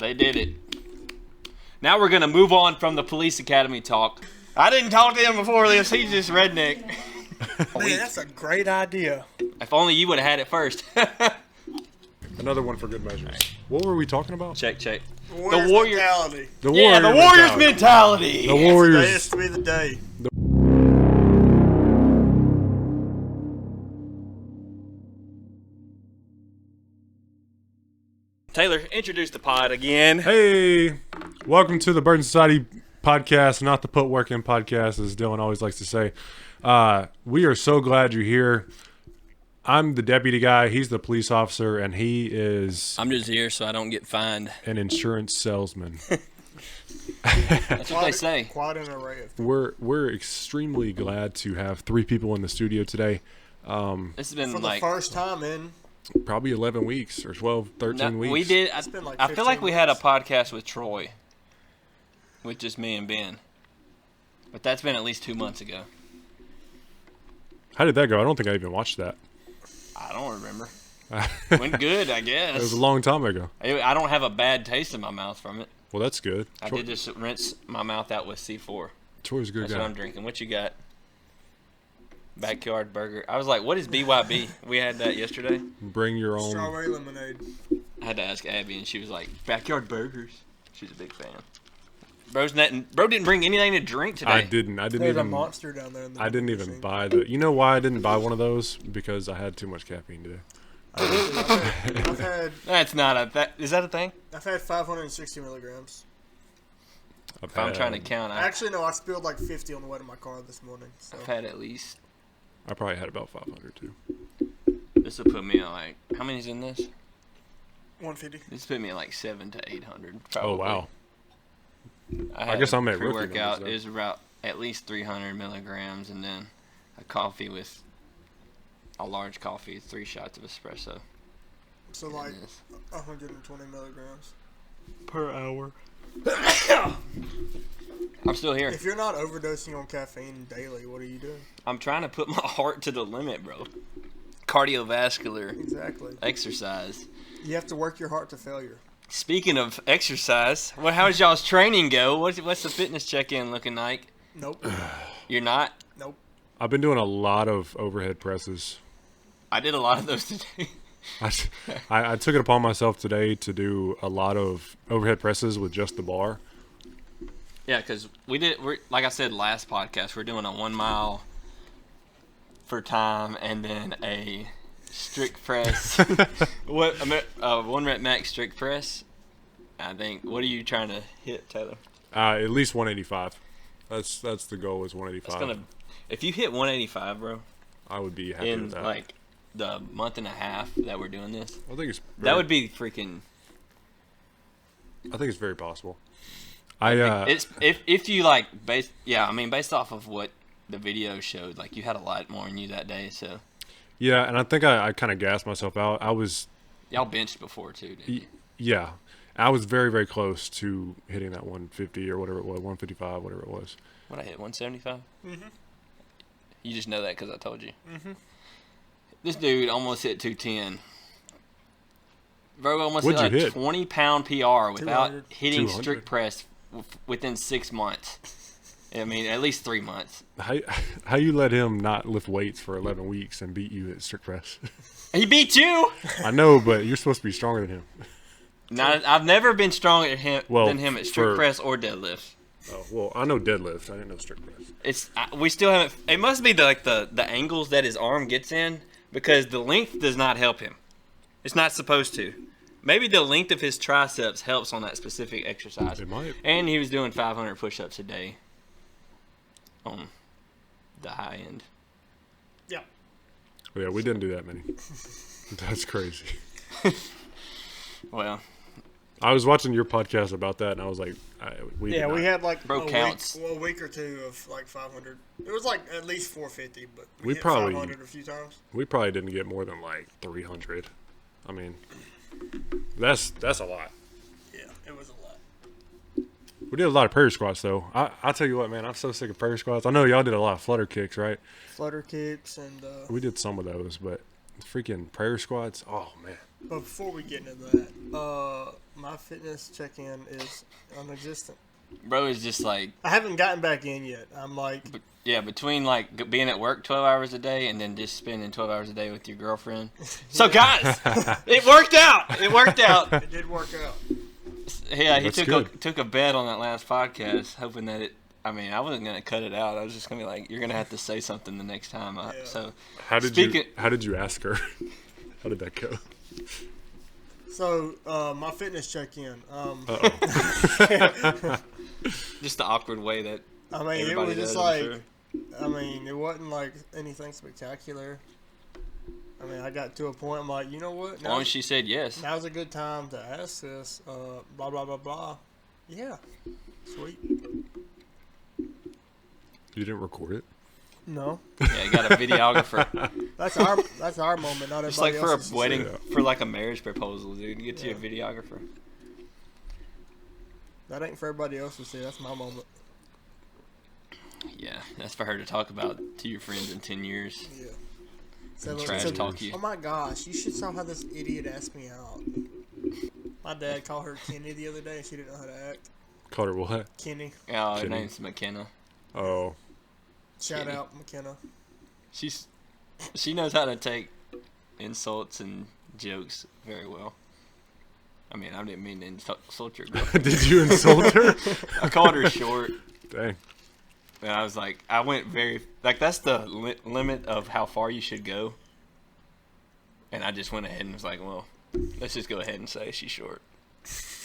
They did it. Now we're going to move on from the police academy talk. I didn't talk to him before this. He's just redneck. Man, that's a great idea. If only you would have had it first. Another one for good measures. Right. What were we talking about? Check. The Warriors mentality. The Warriors mentality. The Warriors. Today is to be the day. Taylor, introduce the pod again. Hey, welcome to the Burden Society podcast, not the Put Work In podcast, as Dylan always likes to say. We are so glad you're here. I'm the deputy guy. He's the police officer, and he is... I'm just here so I don't get fined. An insurance salesman. That's what they say. Quite an array of We're extremely glad to have 3 people in the studio today. This has been for the first time in... probably 11 weeks or 12, 13 weeks. We did. I feel like we had a weeks. podcast with Troy, with just me and Ben. But that's been at least 2 months ago. How did that go? I don't think I even watched that. I don't remember. Went good, I guess. It was a long time ago. I don't have a bad taste in my mouth from it. Well, that's good. I did just rinse my mouth out with C4. Troy's a good That's guy. what I'm drinking. What you got? Backyard burger. I was like, what is BYB? We had that yesterday. Bring your own. Strawberry lemonade. I had to ask Abby, and she was like, backyard burgers. She's a big fan. Bro didn't bring anything to drink today. I didn't There's even. a monster down there. I didn't even buy the. You know why I didn't buy one of those? Because I had too much caffeine today. I've had. That's not a. Is that a thing? I've had 560 milligrams. If I'm trying to count, Actually, no. I spilled like 50 on the way to my car this morning. So. I've had at least. I probably had about 500 too. This will put me at like. How many's in this? 150. This put me at like 700 to 800. Probably. Oh wow. I guess I'm at rookie pre-workout numbers, is about at least 300 milligrams, and then a coffee with a large coffee, 3 shots of espresso. So like 120 milligrams per hour. I'm still here. If you're not overdosing on caffeine daily, what are you doing? I'm trying to put my heart to the limit, bro. Cardiovascular. Exactly. Exercise. You have to work your heart to failure. Speaking of exercise, how does y'all's training go? What's the fitness check-in looking like? Nope. You're not? Nope. I've been doing a lot of overhead presses. I did a lot of those today. I took it upon myself today to do a lot of overhead presses with just the bar. Yeah, because we're like I said last podcast, we're doing a 1 mile for time and then a strict press. 1 rep max strict press. I think. What are you trying to hit, Taylor? At least 185. That's the goal is 185. If you hit 185, bro, I would be happy with that. Like the month and a half that we're doing this, I think that would be freaking. I think it's very possible. It's if you like based off of what the video showed, like you had a lot more in you that day, so. Yeah, and I think I kind of gassed myself out. Y'all benched before too, didn't you? Yeah, I was very, very close to hitting that 150 or whatever it was, 155, whatever it was. What I hit, 175? Mm-hmm. You just know that because I told you. Mm-hmm. This dude almost hit 210. Bro almost hit like 20-pound PR without hitting 200? strict press within 6 months. I mean, at least 3 months. How you let him not lift weights for 11 weeks and beat you at strict press? He beat you. I know, but you're supposed to be stronger than him. No, I've never been stronger than him at strict press or deadlift. Oh well, I know deadlift. I didn't know strict press. We still haven't. It must be the angles that his arm gets in because the length does not help him. It's not supposed to. Maybe the length of his triceps helps on that specific exercise. It might. And he was doing 500 push-ups a day on the high end. Yeah. Yeah, we didn't do that many. That's crazy. Well, I was watching your podcast about that, and I was like, we had like a week or two of like 500. It was like at least 450, but we hit probably 500 a few times. We probably didn't get more than like 300. I mean, that's a lot. Yeah, it was a lot. We did a lot of prayer squats, though. I'll tell you what, man, I'm so sick of prayer squats. I know y'all did a lot of flutter kicks, right? Flutter kicks and... we did some of those, but freaking prayer squats, oh, man. But before we get into that, my fitness check-in is non-existent. Bro is just like, I haven't gotten back in yet. I'm like, yeah, between like being at work 12 hours a day and then just spending 12 hours a day with your girlfriend. So guys, it worked out. It worked out. it did work out. Yeah, he That's took a bet on that last podcast, hoping that it. I mean, I wasn't gonna cut it out. I was just gonna be like, "You're gonna have to say something the next time." Yeah. So, How did you ask her? How did that go? So, my fitness check-in. just the awkward way that. I mean, it everybody was just does, I'm like, sure. I mean, it wasn't like anything spectacular. I mean, I got to a point, I'm like, you know what? As long as she said yes. Now's a good time to ask this. Blah, blah, blah, blah. Yeah. Sweet. You didn't record it? No. Yeah, you got a videographer. That's our moment, not everybody It's like for else's. a wedding, Yeah. for like a marriage proposal, dude. You get you a Yeah. videographer. That ain't for everybody else to see. That's my moment. Yeah, that's for her to talk about to your friends in 10 years. Yeah. So, Trash talk you. oh my gosh, you should saw how this idiot asked me out. My dad called her Kenny the other day and she didn't know how to act. Called her what? Kenny. Oh, her Kidding. name's McKenna. Oh. Shout Kenny. out McKenna. She knows how to take insults and jokes very well. I mean, I didn't mean to insult your girl. Did you insult her? I called her short. Dang. And I was like, I went very, like, that's the limit of how far you should go. And I just went ahead and was like, well, let's just go ahead and say she's short.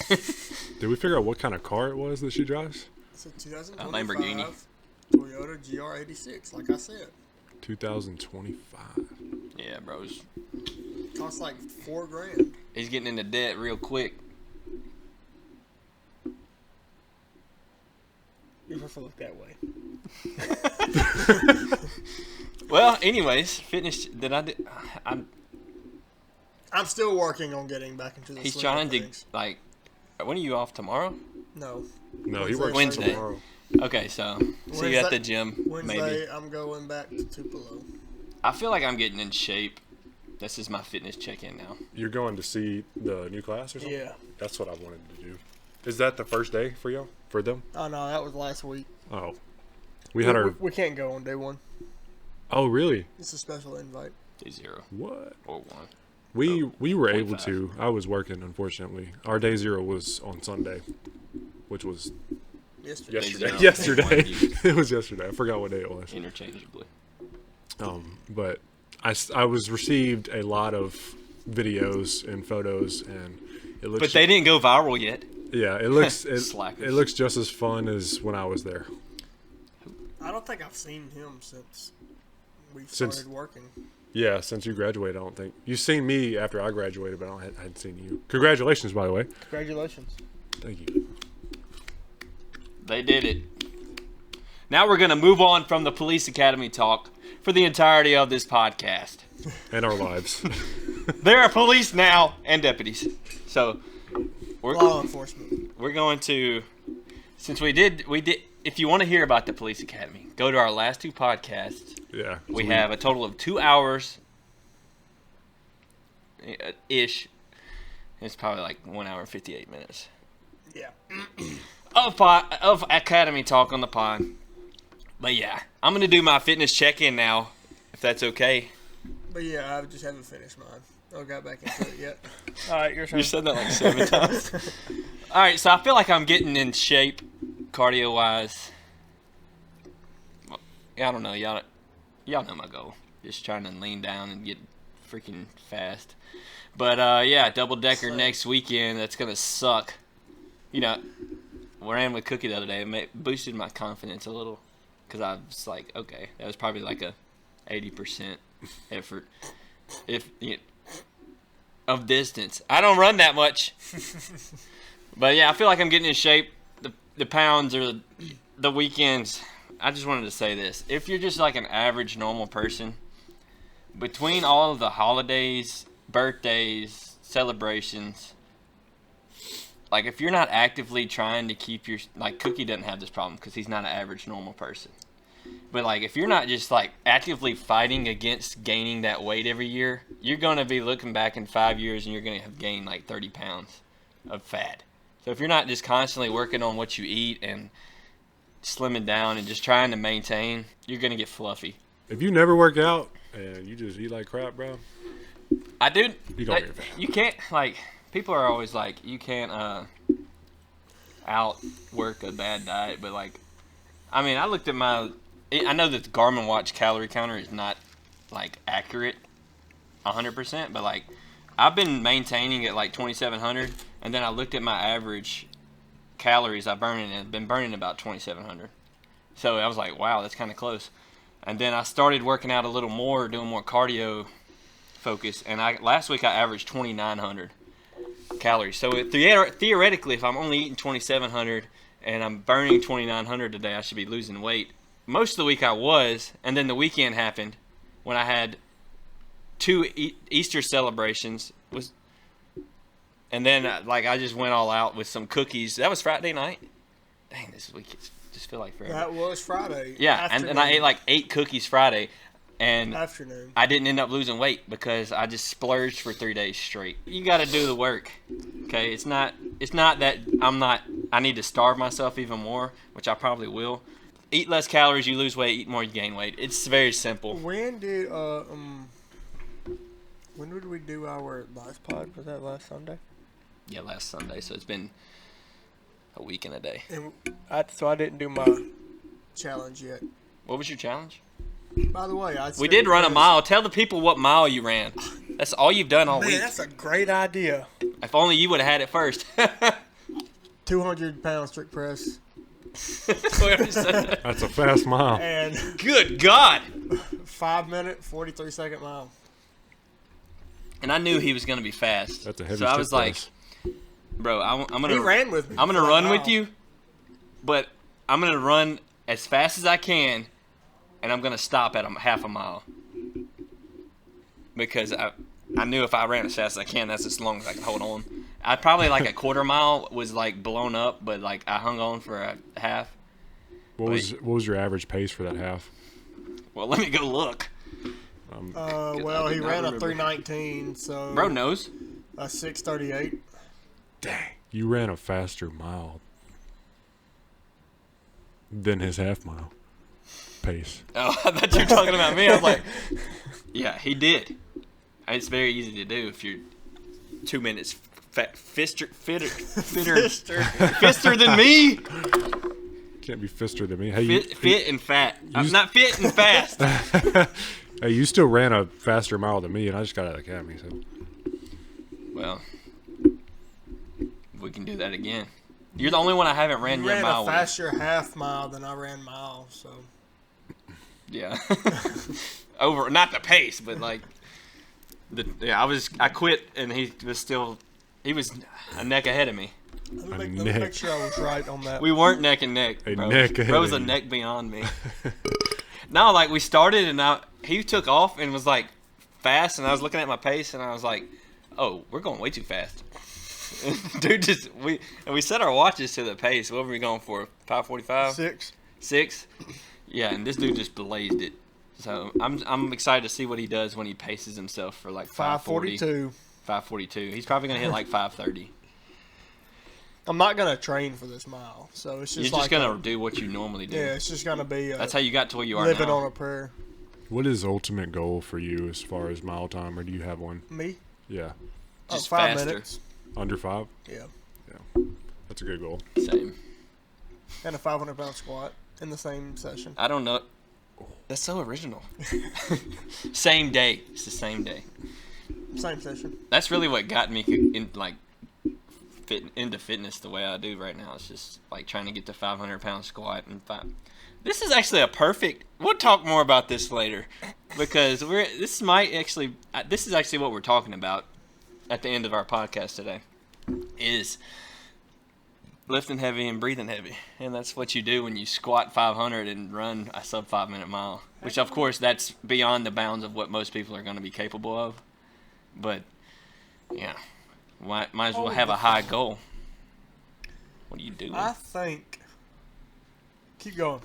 Did we figure out what kind of car it was that she drives? It's a 2025 A Lamborghini. Toyota GR86, like I said. 2025. Yeah, bro. Costs like $4,000. He's getting into debt real quick. You're supposed to look that way. Well, anyways, fitness. I'm still working on getting back into the He's swing trying of to, things. like, when are you off tomorrow? No. No, he works Wednesday. tomorrow. Okay, so see you at the gym, Wednesday, maybe. I'm going back to Tupelo. I feel like I'm getting in shape. This is my fitness check-in now. You're going to see the new class or something? Yeah. That's what I wanted to do. Is that the first day for y'all? For them? Oh, no, that was last week. Oh. We had our... We can't go on day one. Oh, really? It's a special invite. Day 0 What? or 1. We were able 25. to. I was working, unfortunately. Our day 0 was on Sunday, which was Yesterday. yesterday. zero. Yesterday. One It was yesterday. I forgot what day it was. Interchangeably. But I was received a lot of videos and photos, and it looks. But they didn't go viral yet. Yeah, it looks. It Slackers. looks just as fun as when I was there. I don't think I've seen him since we Since- started working. Yeah, since you graduated, I don't think you've seen me after I graduated, but I hadn't seen you. Congratulations, by the way. Congratulations. Thank you. They did it. Now we're going to move on from the police academy talk for the entirety of this podcast. And our lives. There are police now and deputies. So Law enforcement. we're going to, since we did, if you want to hear about the police academy, go to our last 2 podcasts. Yeah. We have a total of 2 hours ish. It's probably like 1 hour and 58 minutes Yeah. of academy talk on the pod. But yeah, I'm gonna do my fitness check-in now, if that's okay. But yeah, I just haven't finished mine. I got back into it yet. All right, your turn. You said that like 7 times. All right, so I feel like I'm getting in shape, cardio-wise. Well, I don't know, y'all know my goal. Just trying to lean down and get freaking fast. But yeah, double-decker next weekend. That's gonna suck. You know, we ran with Cookie the other day. It boosted my confidence a little, because I was like, okay, that was probably like a 80% effort. If of distance. I don't run that much. But yeah, I feel like I'm getting in shape. The pounds or the weekends. I just wanted to say this. If you're just like an average normal person, between all of the holidays, birthdays, celebrations, like if you're not actively trying to keep your, like Cookie doesn't have this problem because he's not an average normal person. But like, if you're not just like actively fighting against gaining that weight every year, you're gonna be looking back in 5 years and you're gonna have gained like 30 pounds of fat. So if you're not just constantly working on what you eat and slimming down and just trying to maintain, you're gonna get fluffy. If you never work out and you just eat like crap, bro, I do. you don't get fat. You can't, like, people are always like, you can't outwork a bad diet, but like, I mean, I looked at I know that the Garmin watch calorie counter is not like accurate 100%, but like, I've been maintaining at like 2,700, and then I looked at my average calories I burn, and I've been burning about 2,700. So I was like, wow, that's kind of close. And then I started working out a little more, doing more cardio focus, and last week I averaged 2,900 calories. So theoretically, if I'm only eating 2,700 and I'm burning 2,900 today, I should be losing weight. Most of the week I was, and then the weekend happened when I had 2 Easter celebrations, and then I just went all out with some cookies. That was Friday night. Dang, this week just feel like forever. That was Friday. Yeah, and I ate like 8 cookies Friday, and afternoon. I didn't end up losing weight because I just splurged for 3 days straight. You got to do the work. Okay, it's not that I need to starve myself even more, which I probably will. Eat less calories, you lose weight. Eat more, you gain weight. It's very simple. When did we do our last pod? Was that last Sunday? Yeah, last Sunday. So it's been a week and a day. And I didn't do my challenge yet. What was your challenge? By the way, we did run a mile. Tell the people what mile you ran. That's all you've done all week. Man, that's a great idea. If only you would have had it first. 200-pound strict press. That's a fast mile. And good God. 5 minute, 43-second mile. And I knew he was going to be fast. That's a heavy So I was like, press. bro, I'm going He to ran with me. I'm going to run with you, but I'm going to run as fast as I can, and I'm going to stop at half a mile. Because I knew if I ran as fast as I can, that's as long as I can hold on. I probably like a quarter mile was like blown up, but like I hung on for a half. What was your average pace for that half? Well, let me go look. Well, he ran a 3:19, so Bro knows. a 6:38. Dang, you ran a faster mile than his half mile pace. Oh, I thought you were talking about me. I was like, yeah, he did. It's very easy to do if you're 2 minutes fitter than me. Can't be fister than me. Hey, fit and fat. I'm not fit and fast. Hey, you still ran a faster mile than me, and I just got out of the academy. So, well, we can do that again. You're the only one I haven't ran your mile a faster half mile than I ran mile, so. Yeah. Over, not the pace, but like, I quit, and he was a neck ahead of me. Let me make sure I was right on that. We weren't neck and neck, bro. Bro was a neck beyond me. No, like we started, and he took off and was like fast, and I was looking at my pace, and I was like, "Oh, we're going way too fast." Dude, we set our watches to the pace. What were we going for? 5:45. 6. Yeah, and this dude just blazed it. So I'm excited to see what he does when he paces himself for like 5:42. 5:42. He's probably gonna hit like 5:30. I'm not gonna train for this mile, so it's just You're just gonna do what you normally do. Yeah, it's just gonna be. That's how you got to where you are living now. on a prayer. what is ultimate goal for you as far as mile time, or do you have one? Me? Yeah, Just 5 faster. minutes. under 5. Yeah. That's a good goal. Same. And a 500-pound squat in the same session. I don't know. That's so original. Same day. It's the same day. Same session. That's really what got me into fitness the way I do right now. It's just like trying to get to 500-pound squat and This is actually a perfect. We'll talk more about this later, because this is actually what we're talking about at the end of our podcast today. Is lifting heavy and breathing heavy, and that's what you do when you squat 500 and run a sub 5 minute mile. Which, of course, that's beyond the bounds of what most people are going to be capable of. But yeah. Might as well have a high goal. What do you do? I think. Keep going.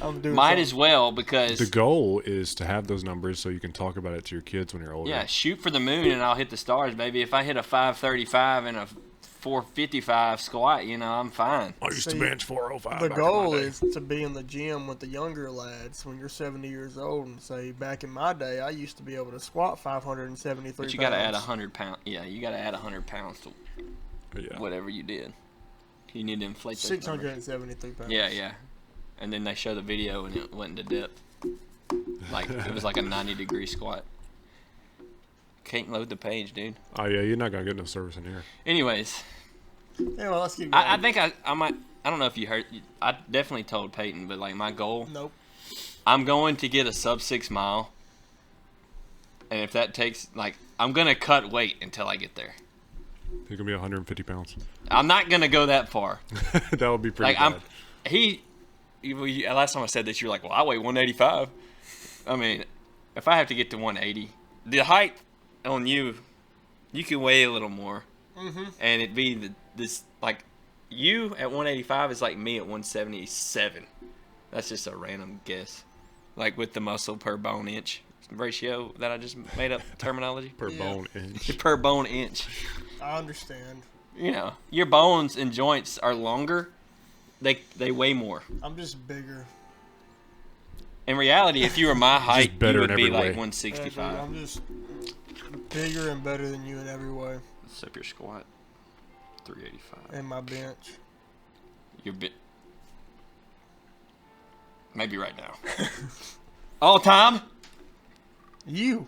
I'm doing Might something. as well, because The goal is to have those numbers so you can talk about it to your kids when you're older. yeah, shoot for the moon and I'll hit the stars, baby. If I hit a 535 and a 455 squat, I'm fine. I used to See, bench 405. The back in my goal day. is to be in the gym with the younger lads when you're 70 years old and say, back in my day, I used to be able to squat 573 But you pounds. got to add 100 pounds. Yeah, you got to add 100 pounds to Yeah. whatever you did. You need to inflate those numbers. 673 pounds. Yeah. And then they show the video and it went into depth. Like, it was like a 90-degree squat. Can't load the page, dude. Oh yeah, you're not gonna get no service in here. Anyways, Yeah, well, let's keep going. I think I might. I don't know if you heard. I definitely told Peyton, but like my goal, Nope. I'm going to get a sub 6 mile. And if that takes, I'm gonna cut weight until I get there. You're gonna be 150 pounds. I'm not gonna go that far. That would be pretty Like bad. last time I said this, you're like, well, I weigh 185. I mean, if I have to get to 180, the height on you can weigh a little more, and it'd be you at 185 is like me at 177. That's just a random guess, like with the muscle per bone inch ratio that I just made up terminology. Per bone inch. Per bone inch. I understand. Your bones and joints are longer. They weigh more. I'm just bigger. In reality, if you were my height, you better in would be every like way. 165. Yeah, dude, I'm just bigger and better than you in every way. Except your squat, 385. And my bench. Your bit. Maybe right now. All time? You.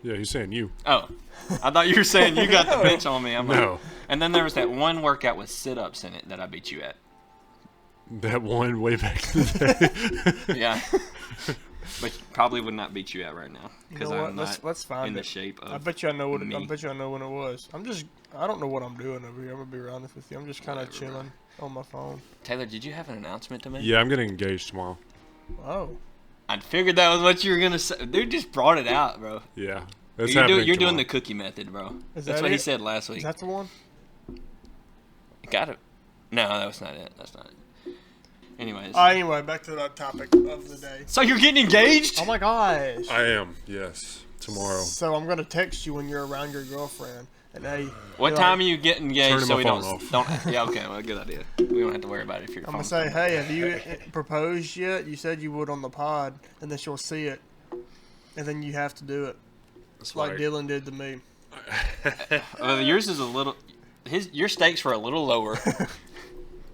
Yeah, he's saying you. Oh, I thought you were saying you got the bench on me. I'm No. like, and then there was that one workout with sit-ups in it that I beat you at. That one way back in the day. Yeah. But probably would not beat you at right now You because know what? I'm not Let's find in the it. shape of. I bet you I know what. me. I bet you I know when it was. I don't know what I'm doing over here. I'm gonna be honest with you. I'm just kind of Whatever, chilling on my phone. Taylor, did you have an announcement to make? Yeah, I'm getting engaged tomorrow. Oh. I figured that was what you were gonna say. Dude just brought it out, bro. Yeah. That's You're happening doing the tomorrow. cookie method, bro. Is That's that what he it? said last Is week. that the one? Got it. No, that was not it. That's not it. Anyways. Anyway, back to the topic of the day. So you're getting engaged? Oh my gosh. I am, yes. Tomorrow. So I'm gonna text you when you're around your girlfriend, and hey. What time are you getting engaged? Turning So my we phone don't. off. Yeah. Okay. Well, good idea. We don't have to worry about it if you're. I'm gonna say, hey, have you proposed yet? You said you would on the pod, and then she'll see it, and then you have to do it, That's like right. Dylan did to me. Yours is a little. Your stakes were a little lower.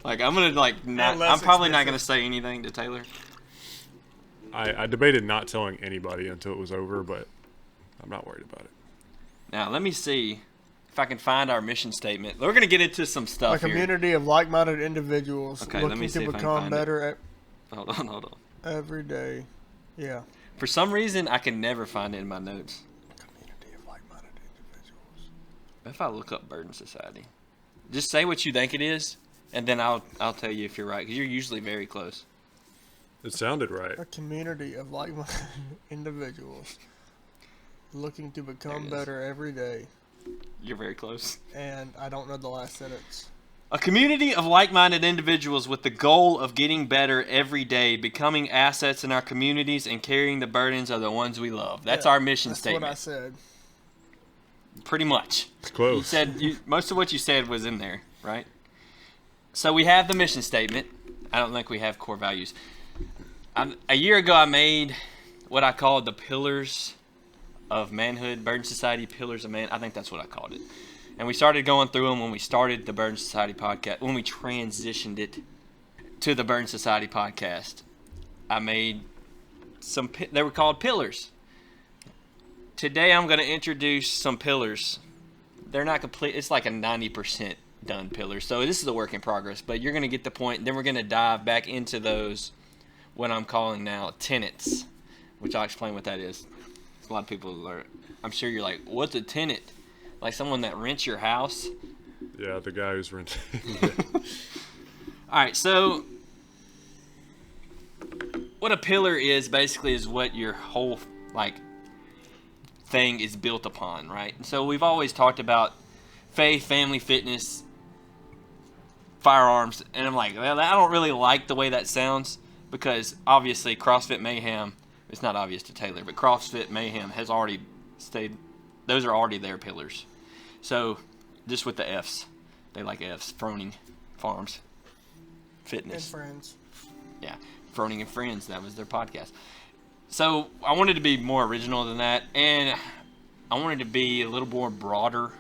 Like I'm gonna not. And less I'm probably not expensive. gonna say anything to Taylor. I debated not telling anybody until it was over, but I'm not worried about it. Now let me see if I can find our mission statement. We're gonna get into some stuff A community of like-minded individuals Okay, let looking me see to if I can become find it. better here. Hold on. every day. Yeah. For some reason, I can never find it in my notes. Community of like-minded individuals. If I look up Burden Society, just say what you think it is, and then I'll tell you if you're right, because you're usually very close. It sounded right. A community of like-minded individuals looking to There it become is. better every day. You're very close. And I don't know the last sentence. A community of like-minded individuals with the goal of getting better every day, becoming assets in our communities, and carrying the burdens of the ones we love. That's Yeah, our mission That's statement. what I said. Pretty much. It's You close. said most of what you said was in there, right? So we have the mission statement. I don't think we have core values. A year ago, I made what I called the pillars of manhood, Burden Society pillars of man. I think that's what I called it. And we started going through them when we started the Burden Society podcast. When we transitioned it to the Burden Society podcast, I made some. They were called pillars. Today, I'm going to introduce some pillars. They're not complete. It's like a 90% done pillar. So this is a work in progress, but you're going to get the point. Then we're going to dive back into those, what I'm calling now tenets, which I'll explain what that is. A lot of people are, I'm sure you're like, what's a tenant? Like someone that rents your house? Yeah, the guy who's renting. All right, so what a pillar is basically is what your whole thing is built upon, right? So we've always talked about faith, family, fitness, firearms, and I'm like, well, I don't really like the way that sounds because obviously CrossFit Mayhem, it's not obvious to Taylor, but CrossFit Mayhem has already stayed, those are already their pillars. So just with the F's, they like F's, Froning Farms, Fitness. And friends. Yeah, Froning and Friends, that was their podcast. So I wanted to be more original than that, and I wanted to be a little more broader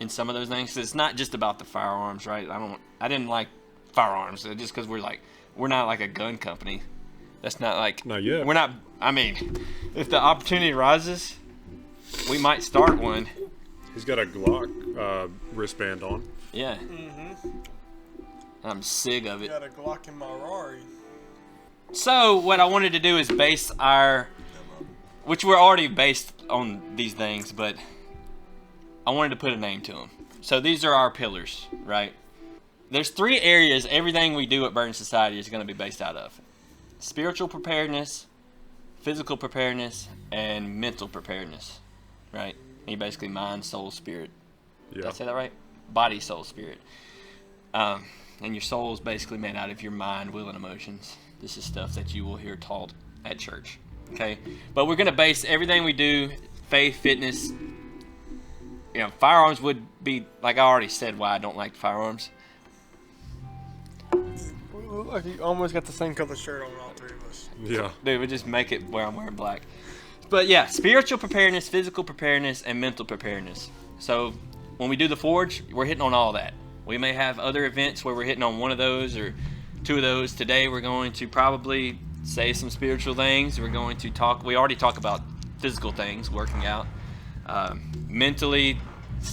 in some of those things. 'Cause it's not just about the firearms, right? I didn't like firearms just because we're not like a gun company. That's not like, not yet. We're not. I mean, if the opportunity arises, we might start one. He's got a Glock wristband on. Yeah. I'm sick of it. Got a Glock in my Rari. So what I wanted to do is base which we're already based on these things, but I wanted to put a name to them. So these are our pillars, right? There's 3 areas everything we do at Burn Society is going to be based out of: spiritual preparedness, physical preparedness, and mental preparedness, right? And basically mind, soul, spirit. Yeah. Did I say that right? Body, soul, spirit. And your soul is basically made out of your mind, will, and emotions. This is stuff that you will hear taught at church. Okay? But we're going to base everything we do, faith, fitness. You know, firearms would be, like I already said, why I don't like firearms. Look like you almost got the same color shirt on all 3 of us. Yeah. Dude, we just make it where I'm wearing black. But yeah, spiritual preparedness, physical preparedness, and mental preparedness. So when we do the Forge, we're hitting on all that. We may have other events where we're hitting on one of those or 2 of those. Today we're going to probably say some spiritual things. We're going to we already talk about physical things, working out. Mentally,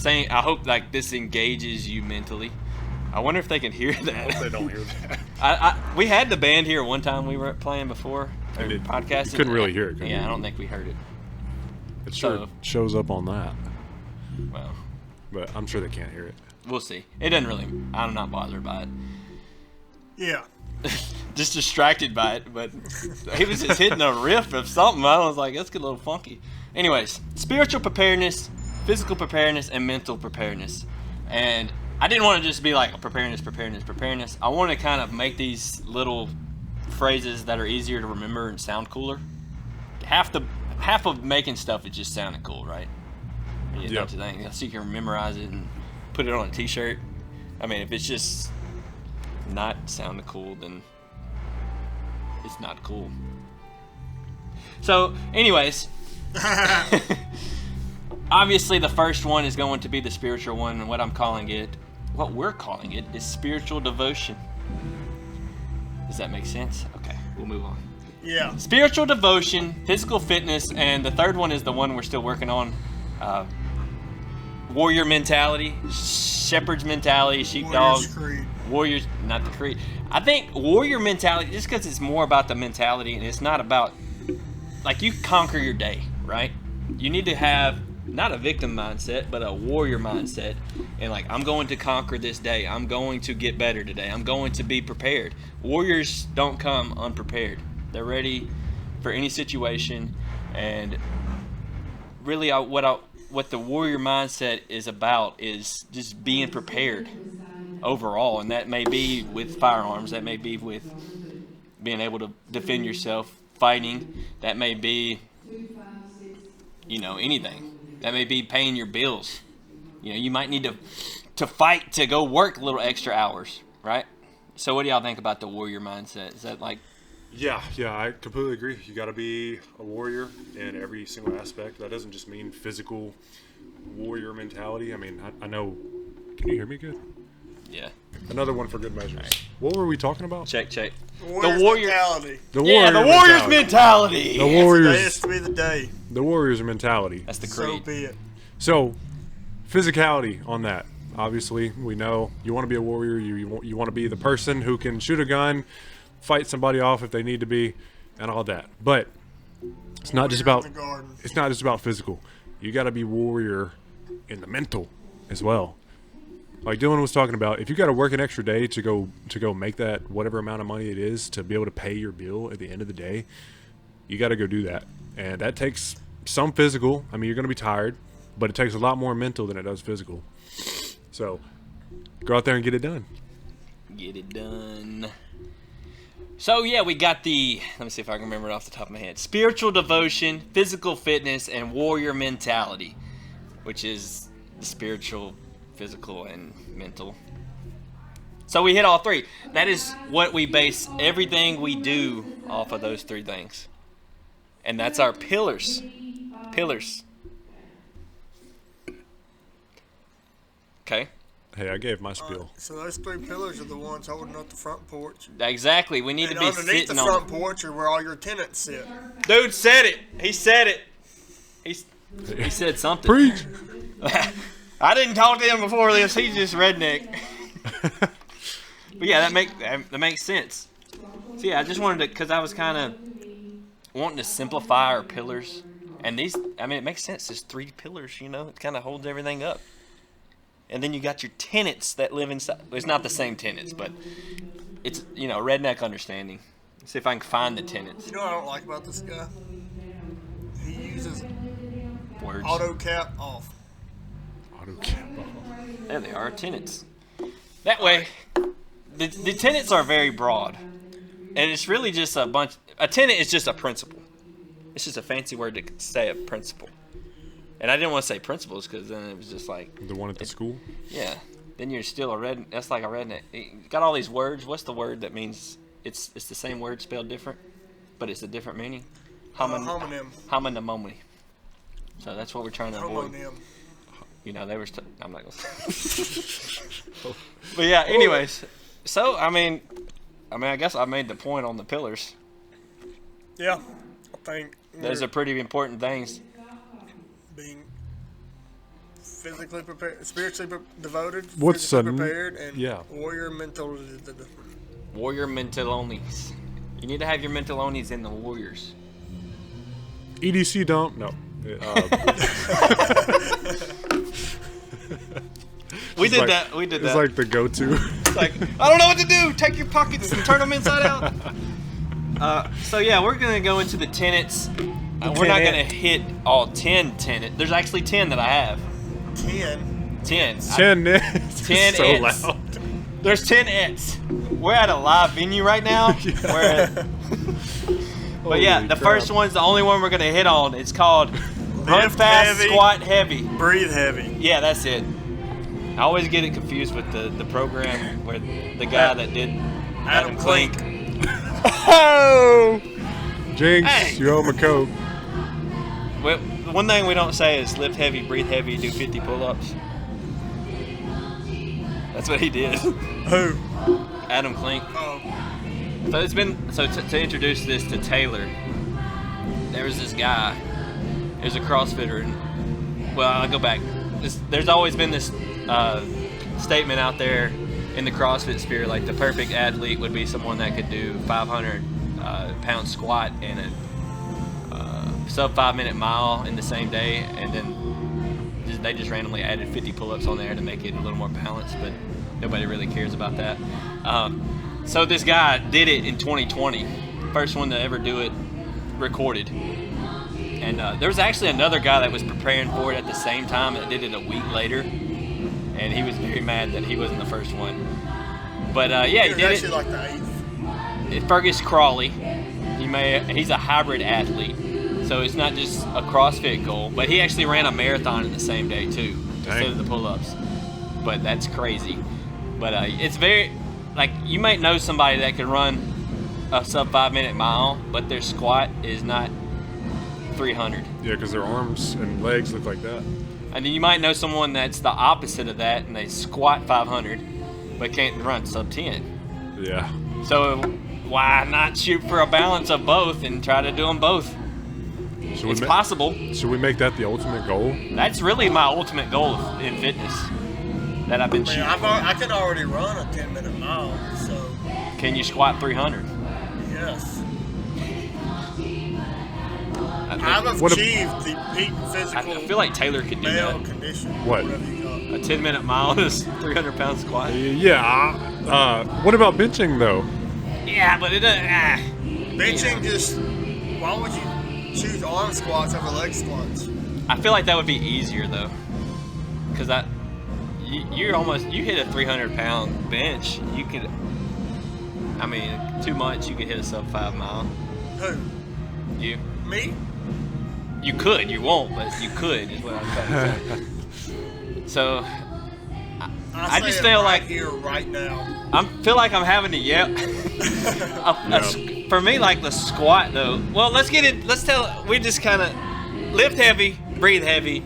I hope like this engages you mentally. I wonder if they can hear that. They don't hear that. We had the band here one time we were playing before, or podcasting. You couldn't really hear it. Yeah, I don't think we heard it. It sure shows up on that. Well, But I'm sure they can't hear it. we'll see. It doesn't really, I'm not bothered by it. Yeah. Just distracted by it, but he was just hitting a riff of something. I was like, let's get a little funky. Anyways, spiritual preparedness, physical preparedness, and mental preparedness. And I didn't want to just be like preparedness. I want to kind of make these little phrases that are easier to remember and sound cooler. Half of making stuff is just sounding cool, right? Yeah. So you can memorize it and put it on a t-shirt. I mean, if it's just not sounding cool, then it's not cool. So, anyways, obviously the first one is going to be the spiritual one, and what we're calling it is spiritual devotion. Does that make sense? Okay, we'll move on. Yeah. Spiritual devotion, physical fitness, and the third one is the one we're still working on. Warrior mentality, shepherd's mentality, sheepdog. Warriors, not the creed. I think warrior mentality, just because it's more about the mentality and it's not about, like, you conquer your day, right? You need to have not a victim mindset, but a warrior mindset. And like, I'm going to conquer this day. I'm going to get better today. I'm going to be prepared. Warriors don't come unprepared. They're ready for any situation. And really, what the warrior mindset is about is just being prepared overall. And that may be with firearms. That may be with being able to defend yourself, fighting. That may be, anything. That may be paying your bills. You might need to fight to go work a little extra hours, right? So what do y'all think about the warrior mindset? Is that like... Yeah, I completely agree. You got to be a warrior in every single aspect. That doesn't just mean physical warrior mentality. I mean, I know... Can you hear me good? Yeah. Another one for good measures. Right. What were we talking about? Check. The warrior mentality. The warrior's mentality. The warriors. Today has to be the day. The warrior's mentality. That's the So creed. be it. So, physicality on that. Obviously, we know you want to be a warrior. You want to be the person who can shoot a gun, fight somebody off if they need to be, and all that. But it's not just about physical. You got to be warrior in the mental as well. Like Dylan was talking about, if you got to work an extra day to go make that whatever amount of money it is to be able to pay your bill at the end of the day, you got to go do that. And that takes some physical. I mean, you're going to be tired, but it takes a lot more mental than it does physical. So go out there and get it done. Get it done. So yeah, we got the, let me see if I can remember it off the top of my head. Spiritual devotion, physical fitness, and warrior mentality, which is the spiritual, physical, and mental. So we hit all three. That is what we base everything we do off of, those three things. And that's our pillars. Pillars. Okay. Hey, I gave my spiel. So those 3 pillars are the ones holding up the front porch. Exactly. We need And to be underneath sitting the on front porch are where all your tenants sit. Dude said it. He said it. He said something. Preach. I didn't talk to him before this. He's just redneck. But yeah, that makes sense. So yeah, I just wanted to, because I was kind of wanting to simplify our pillars. And these, I mean, it makes sense. There's 3 pillars, you know. It kind of holds everything up. And then you got your tenets that live inside. It's not the same tenets, but it's, you know, redneck understanding. Let's see if I can find the tenets. You know what I don't like about this guy? He uses Words. auto cap off. Auto cap. There they are, tenets. That way, the tenets are very broad. And it's really just a bunch. A tenet is just a principle. It's just a fancy word to say a principle. And I didn't want to say principles because then it was just like... The one at the school? Yeah. Then you're still a red... That's like a redneck. You got all these words. What's the word that means it's the same word spelled different, but it's a different meaning? Homonym. Homonym. So that's what we're trying to avoid. Homonym. You know, they were... I'm not going to... But yeah, anyways. So, I mean, I guess I made the point on the pillars. Yeah. I think... Those are pretty important things. Being physically prepared, spiritually devoted, What's physically prepared, and yeah. warrior mental. Warrior mentalonies. You need to have your mentalonies in the warriors. EDC don't? No. We did like, that. We did that. It's like the go-to. It's like, I don't know what to do. Take your pockets and turn them inside out. So yeah, we're gonna go into the tenets. We're not gonna hit all 10 tenets. There's actually 10 that I have. 10. 10. 10 nits. 10 so ets. loud. There's 10 ets. We're at a live venue right now. But yeah, the first one's the only one we're gonna hit on. It's called Run Lift Fast, heavy. Squat Heavy. Breathe heavy. Yeah, that's it. I always get it confused with the program where the guy that did Adam Klink. Oh! Jinx, Hey. you owe him a Coke. Well, one thing we don't say is lift heavy, breathe heavy, do 50 pull-ups. That's what he did. Who? Adam Klink. Oh. So it's been to introduce this to Taylor. There was this guy. He was a CrossFitter. And, well, I'll go back. There's always been this statement out there in the CrossFit sphere, like the perfect athlete would be someone that could do 500 pound squat and a sub 5 minute mile in the same day, and then they just randomly added 50 pull-ups on there to make it a little more balanced, but nobody really cares about that. So this guy did it in 2020, first one to ever do it recorded. And there was actually another guy that was preparing for it at the same time that did it a week later, and he was very mad that he wasn't the first one. But yeah, he did actually it. like the 8th. Fergus Crawley. He's a hybrid athlete, so it's not just a CrossFit goal, but he actually ran a marathon in the same day too, instead of the pull-ups. But that's crazy. But it's very, like, you might know somebody that could run a sub 5 minute mile, but their squat is not 300. Yeah, because their arms and legs look like that. And then you might know someone that's the opposite of that, and they squat 500, but can't run sub 10. Yeah. So why not shoot for a balance of both and try to do them both? It's possible. Should we make that the ultimate goal? That's really my ultimate goal in fitness that I've been shooting for. I can already run a 10-minute mile, so Can you squat 300? yes. I I've What achieved the peak physical feel like Taylor could do male that. condition. What? Whatever you call it. A 10-minute mile is 300-pound squat. Yeah. What about benching, though? Yeah, but it doesn't. Benching just, why would you choose arm squats over leg squats? I feel like that would be easier though, because you hit a 300-pound bench. You could. I mean, 2 months you could hit a sub 5 mile. Who? You? Me? You could. You won't, but you could is what I'm trying to say. So, I just feel right like here, right now. I feel like I'm having to yell. For me, like the squat though. Well, let's get it. Let's tell. We just kind of lift heavy, breathe heavy.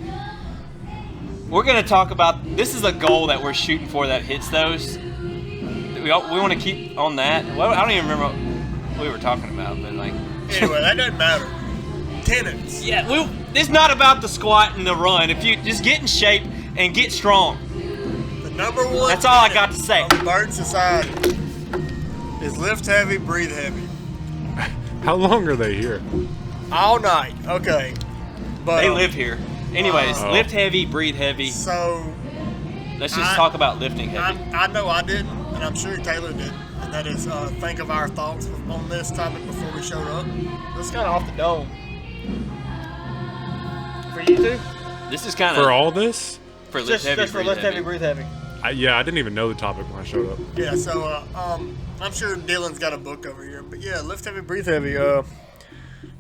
We're gonna talk about. This is a goal that we're shooting for that hits those. We want to keep on that. Well, I don't even remember what we were talking about, but like. Anyway, that doesn't matter. Tenets. Yeah, it's not about the squat and the run. If you just get in shape and get strong. The number one. That's all I got to say. Of the Burn Society is lift heavy, breathe heavy. How long are they here? All night. Okay. But They live here. Anyways, lift heavy, breathe heavy. So Let's just talk about lifting heavy. I know I didn't, and I'm sure Taylor did. And that is think of our thoughts on this topic before we showed up. It's kind of off the dome. For you two? This is kind of For all this? for lift heavy, Just for breathe lift heavy. heavy, breathe heavy. Yeah, I didn't even know the topic when I showed up. Yeah, so I'm sure Dylan's got a book over here, but yeah, lift heavy, breathe heavy.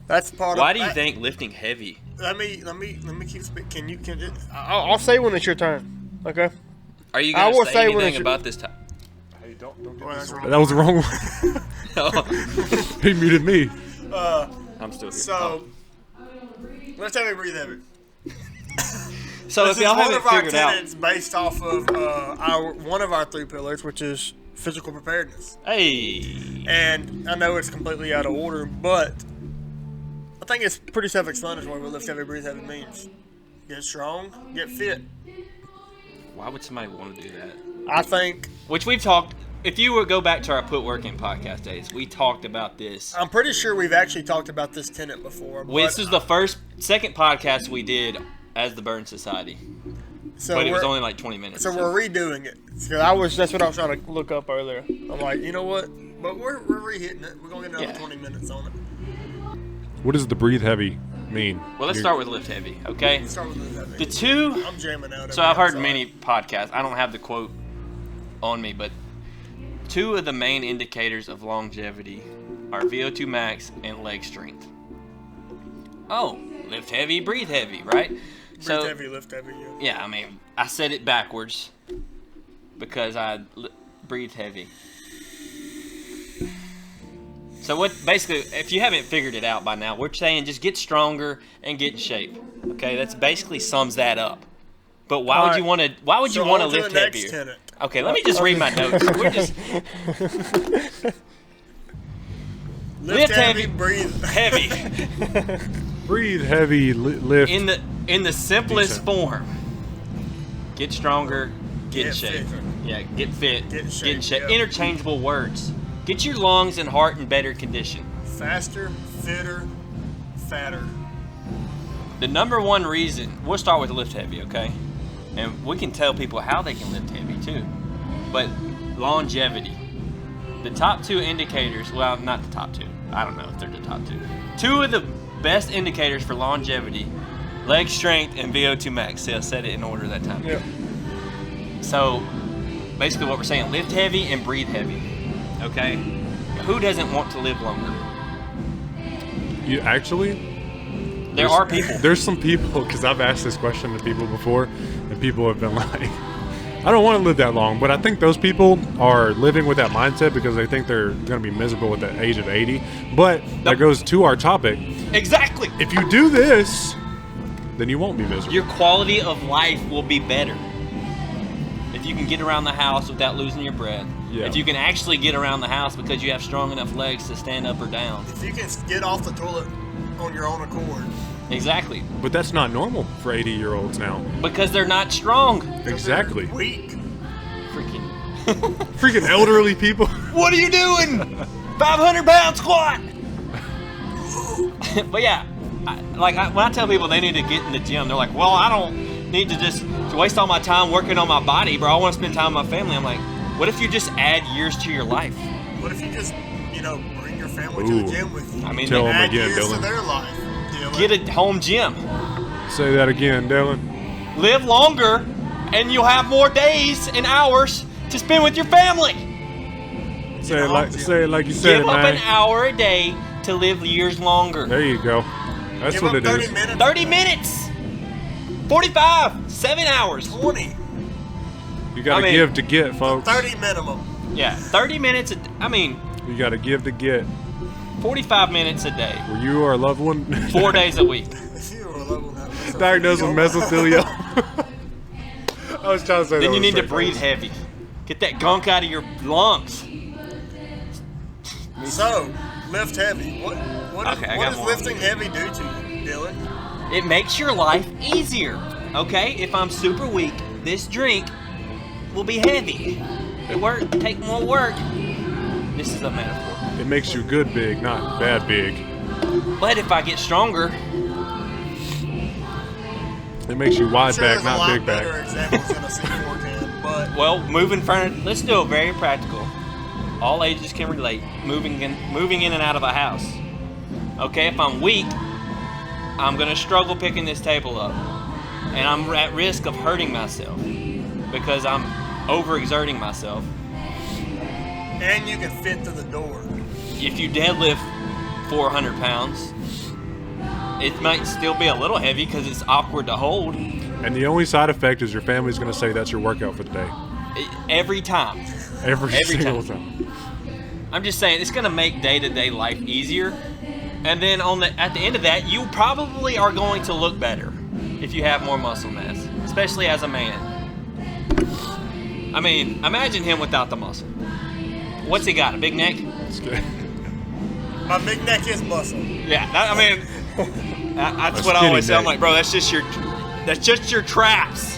That's part Why of. do you think lifting heavy? Let me keep speaking. I'll say when it's your turn. Okay. Are you I going will to say say when anything it's- about this topic? Hey, don't Well, that's wrong. That was the wrong one. He muted me. I'm still here. So lift heavy, breathe heavy. So This if y'all is one haven't of our figured out, tenets based off of one of our 3 pillars, which is physical preparedness. hey, And I know it's completely out of order, but I think it's pretty self-explanatory what lift heavy, breathe heavy means. Get strong, get fit. why would somebody want to do that? I think, Which we've talked. If you would go back to our Put Work In podcast days, we talked about this. I'm pretty sure we've actually talked about this tenet before. Well, this but- is the second podcast we did as the Burn Society, so but it was we're- only like 20 minutes. So we're redoing it. So that's what I was trying to look up earlier. I'm like, you know what? But we're re-hitting it. We're gonna get another 20 minutes on it. What does the breathe heavy mean? Well, let's start with lift heavy, okay? Let's start with lift heavy. The two. I'm jamming out. So I've heard many podcasts. I don't have the quote on me, but 2 of the main indicators of longevity are VO2 max and leg strength. Oh, lift heavy, breathe heavy, right? Breathe heavy, lift heavy. Yeah. Yeah, I mean, I said it backwards because I breathed heavy. So what? Basically, if you haven't figured it out by now, we're saying just get stronger and get in shape. Okay, that's basically sums that up. But why would you want to? Why would you want to on to lift the next heavier? tenet. Okay, let me just read my notes. We're just Lift heavy, heavy. breathe heavy Breathe heavy, lift. in the simplest Decent. form. Get stronger, get in Get shape. fit. Yeah, get fit, Get in get in shape, shape. yeah. Interchangeable words. Get your lungs and heart in better condition. Faster, fitter, fatter. The number one reason, we'll start with lift heavy, okay? And we can tell people how they can lift heavy too. But longevity. The top 2 indicators, well, not the top 2. I don't know if they're the top 2. 2 of the best indicators for longevity, leg strength and VO2 max. See, I said it in order that time. Yep. So, basically what we're saying, lift heavy and breathe heavy, okay? Who doesn't want to live longer? You actually? There are people. There's some people, because I've asked this question to people before, and people have been like, I don't want to live that long, but I think those people are living with that mindset because they think they're going to be miserable at the age of 80. But that goes to our topic. Exactly. If you do this, then you won't be miserable. Your quality of life will be better. If you can get around the house without losing your breath. Yeah. If you can actually get around the house because you have strong enough legs to stand up or down. If you can get off the toilet on your own accord. Exactly. But that's not normal for 80-year-olds now. Because they're not strong. Exactly. Weak. Freaking. Freaking elderly people. What are you doing? 500-pound squat. But yeah, when I tell people they need to get in the gym, they're like, well, I don't need to just waste all my time working on my body, bro. I want to spend time with my family. I'm like, what if you just add years to your life? What if you just, bring your family to the gym with you? I mean, Tell 'em add again, years Dylan. to their life. Dylan. get a home gym. Say that again, Dylan. Live longer, and you'll have more days and hours to spend with your family. Say it like you said Give it, up man. an hour a day to live years longer. There you go. That's Give what up it 30 is. minutes. 30 minutes. 45. 7 hours. 20. You gotta I mean, give to get, folks. 30 minminimum. Yeah, 30 minutes. You gotta give to get. 45 minutes a day. Were you or a loved one 4 days a week. You were a level now. diagnosed with mesothelioma? I was trying to say. Then that you with need to straight breathe face. heavy. Get that gunk out of your lungs. So, lift heavy. What Okay, I got does more. lifting heavy do to you, Dylan? It makes your life easier. Okay? If I'm super weak, this drink will be heavy. Take more work. This is a metaphor. It makes you good big, not bad big. But if I get stronger, It makes you wide Sure, back, there's a not lot big better back. examples than a C4 can, but well, moving furniture. Let's do it very practical. All ages can relate. Moving in and out of a house. Okay, if I'm weak, I'm gonna struggle picking this table up, and I'm at risk of hurting myself because I'm overexerting myself. and you can fit through the door. If you deadlift 400 pounds, it might still be a little heavy because it's awkward to hold And the only side effect is your family's going to say that's your workout for the day. every time. Every single time. time. I'm just saying it's gonna make day-to-day life easier, and then at the end of that, you probably are going to look better if you have more muscle mass, especially as a man. I mean, imagine him without the muscle. What's he got? A big neck? It's good. My big neck is muscle. Yeah, that's what I skinny always say. I'm neck. like, bro, that's just your traps.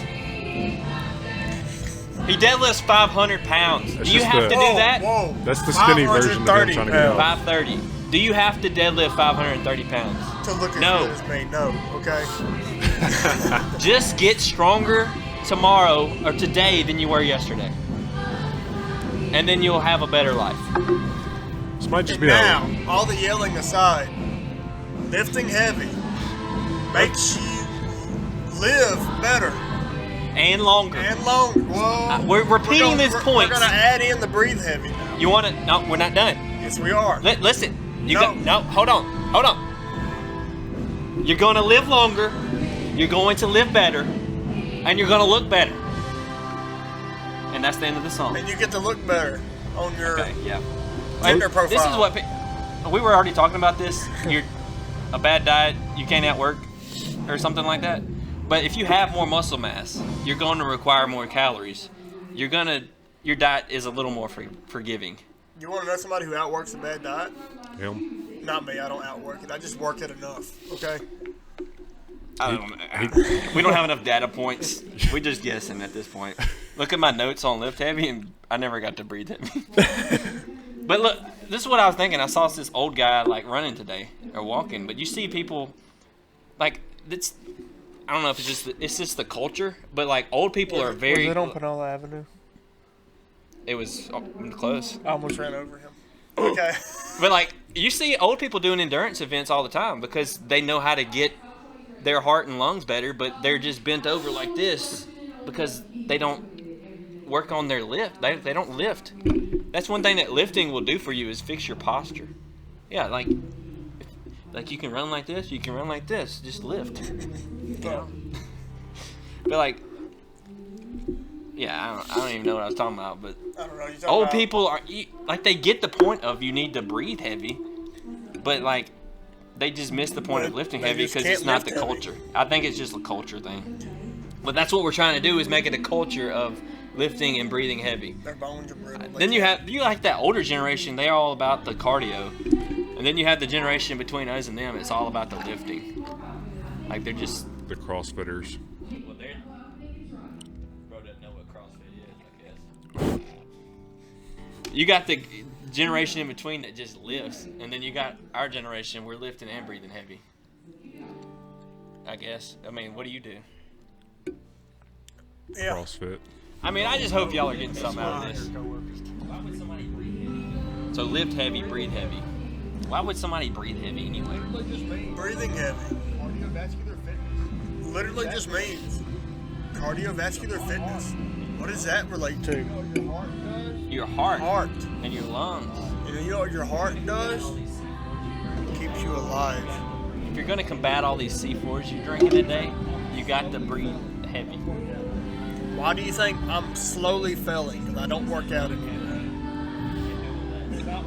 He deadlifts 500 pounds. That's Do you just have to do the- that? Whoa. That's the skinny version of him 530 trying to get out. 530. Do you have to deadlift 530 pounds? To look as No. good as me, no. Okay. Just get stronger tomorrow or today than you were yesterday. And then you'll have a better life. This might just And be now, all the yelling aside, lifting heavy makes you live better And longer. and longer. Whoa. We're repeating these points. We're gonna add in the breathe heavy now. You want to? No, we're not done. Yes, we are. Listen. No. Hold on. You're going to live longer. You're going to live better. And you're going to look better. And that's the end of the song. And you get to look better on your Okay, yeah. Tinder profile. This is what we were already talking about. This, you're a bad diet, you can't outwork, or something like that. But if you have more muscle mass, you're going to require more calories. Your diet is a little more forgiving. You want to know somebody who outworks a bad diet? him. Not me. I don't outwork it. I just work it enough. Okay. We don't have enough data points. We're just guessing at this point. Look at my notes on lift heavy, and I never got to breathe heavy. But look, this is what I was thinking. I saw this old guy like running today or walking, but you see people like it's. I don't know if it's just the culture, but like old people are very. Was it on Panola Avenue? It was close. I almost ran over him. Okay. But like you see old people doing endurance events all the time because they know how to get their heart and lungs better, but they're just bent over like this because they don't work on their lift. They don't lift. That's one thing that lifting will do for you is fix your posture. Yeah, like you can run like this, you can run like this, just lift. You know? But like, yeah, I don't even know what I was talking about, but I don't know. You talking old about- people are like they get the point of you need to breathe heavy, but like they just miss the point of lifting They heavy just because can't it's not lift the heavy. culture. I think it's just a culture thing. But that's what we're trying to do is make it a culture of lifting and breathing heavy. Their bones are brittle. Then you like that older generation. They're all about the cardio, and then you have the generation between us and them. It's all about the lifting. Like they're just. The CrossFitters. Well, bro doesn't know what CrossFit is, I guess. You got the generation in between that just lifts, and then you got our generation. We're lifting and breathing heavy. I guess. I mean, what do you do? Yeah. CrossFit. I mean, I just hope y'all are getting something out of this. Why would somebody breathe heavy? So lift heavy, breathe heavy. Why would somebody breathe heavy anyway? Breathing heavy. Cardiovascular fitness. Literally just means cardiovascular fitness. What does that relate to? Your heart does, your heart Heart. and your lungs. You know what your heart does? Keeps you alive. If you're going to combat all these C4s you're drinking today, you got to breathe heavy. Why do you think I'm slowly failing? Because I don't work out anymore.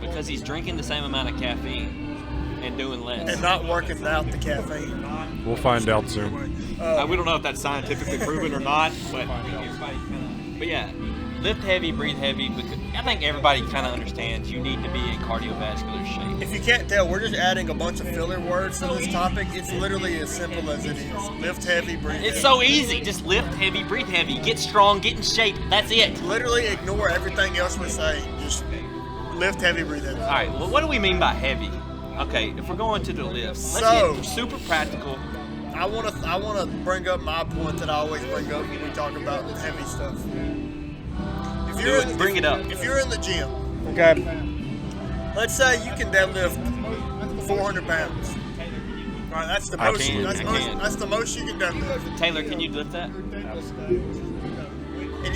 Because he's drinking the same amount of caffeine and doing less. And not working out the caffeine. We'll find out soon. We don't know if that's scientifically proven or not, but yeah, lift heavy, breathe heavy. Because I think everybody kind of understands you need to be in cardiovascular shape. If you can't tell, we're just adding a bunch of filler words to this topic. It's literally as simple as it is. Lift heavy, breathe heavy. It's so easy. Just lift heavy, breathe heavy, get strong, get in shape. That's it. Literally ignore everything else we're saying. Just lift heavy, breathe heavy. All right. Well, what do we mean by heavy? Okay, if we're going to the lifts, let's So- get super practical. I want to bring up my point that I always bring up when we talk about heavy stuff. If Bring it up. If you're in the gym, okay, let's say you can deadlift 400 pounds. All right, that's the I most. can, That's, I most can. that's the most you can deadlift. Taylor, can you lift that? And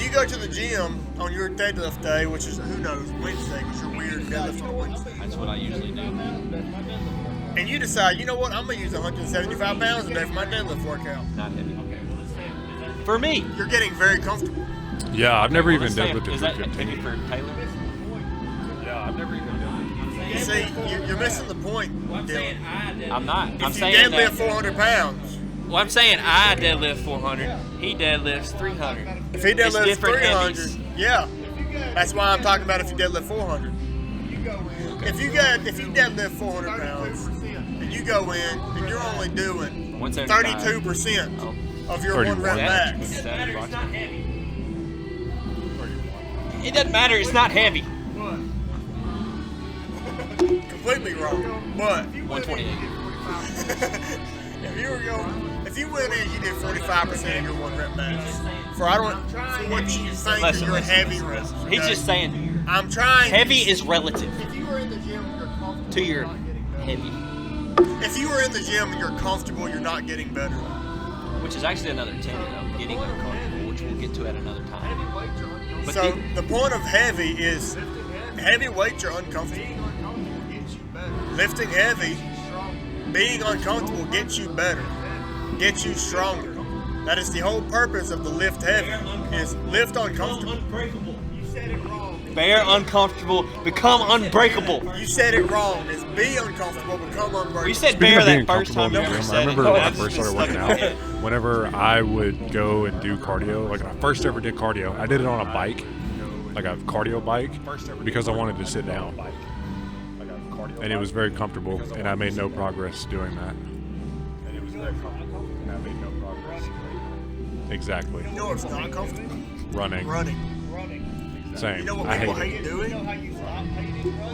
you go to the gym on your deadlift day, which is who knows Wednesday, because you're weird deadlift on Wednesday. That's what I usually do. And you decide, you know what, I'm gonna use 175 pounds a day for my deadlift workout. Not heavy. For me. You're getting very comfortable. Yeah, I've never even Let's say, deadlifted is that 315. heavy for Taylor? Yeah, I've never even deadlifted. You see, you're missing the point, Dylan. I'm not. I'm If you saying deadlift that. 400 pounds, Well, I'm saying I deadlift 400. He deadlifts 300. if he It's deadlifts different 300, heavies. yeah, that's why I'm talking about if you deadlift 400. If you deadlift 400 pounds and you go in and you're only doing 175. 32% Oh. of your 31. 1 rep That- max, that approximately. It doesn't matter. It's not heavy. completely wrong. But 128. if you went in, you did 45% of your 1 rep max. For what you think Listen, your listen, heavy listen, reps. listen. He's okay? just saying I'm trying. heavy is relative If you were in the gym, you're comfortable. to your heavy, If you were in the gym and you're comfortable, you're not getting better. which is actually another tenet of getting uncomfortable, which we'll get to at another time. But So the point of heavy is heavy weights are uncomfortable. Lifting heavy, being uncomfortable gets you better, gets you stronger. That is the whole purpose of the lift heavy, is lift uncomfortable. bear uncomfortable, become unbreakable. You said it wrong. It's be uncomfortable, become unbreakable. You said Speaking bear of being that first time you comfortable ever in the gym, I said remember it. when I That's first just started working stuck in my out, head. whenever I would go and do cardio, like when I first ever did cardio, I did it on a bike, like a cardio bike, because I wanted to sit down. And it was very comfortable, and I made no progress doing that. Exactly. You know what's not comfortable? Running. Running. Same. You know what I people hate hate it. doing?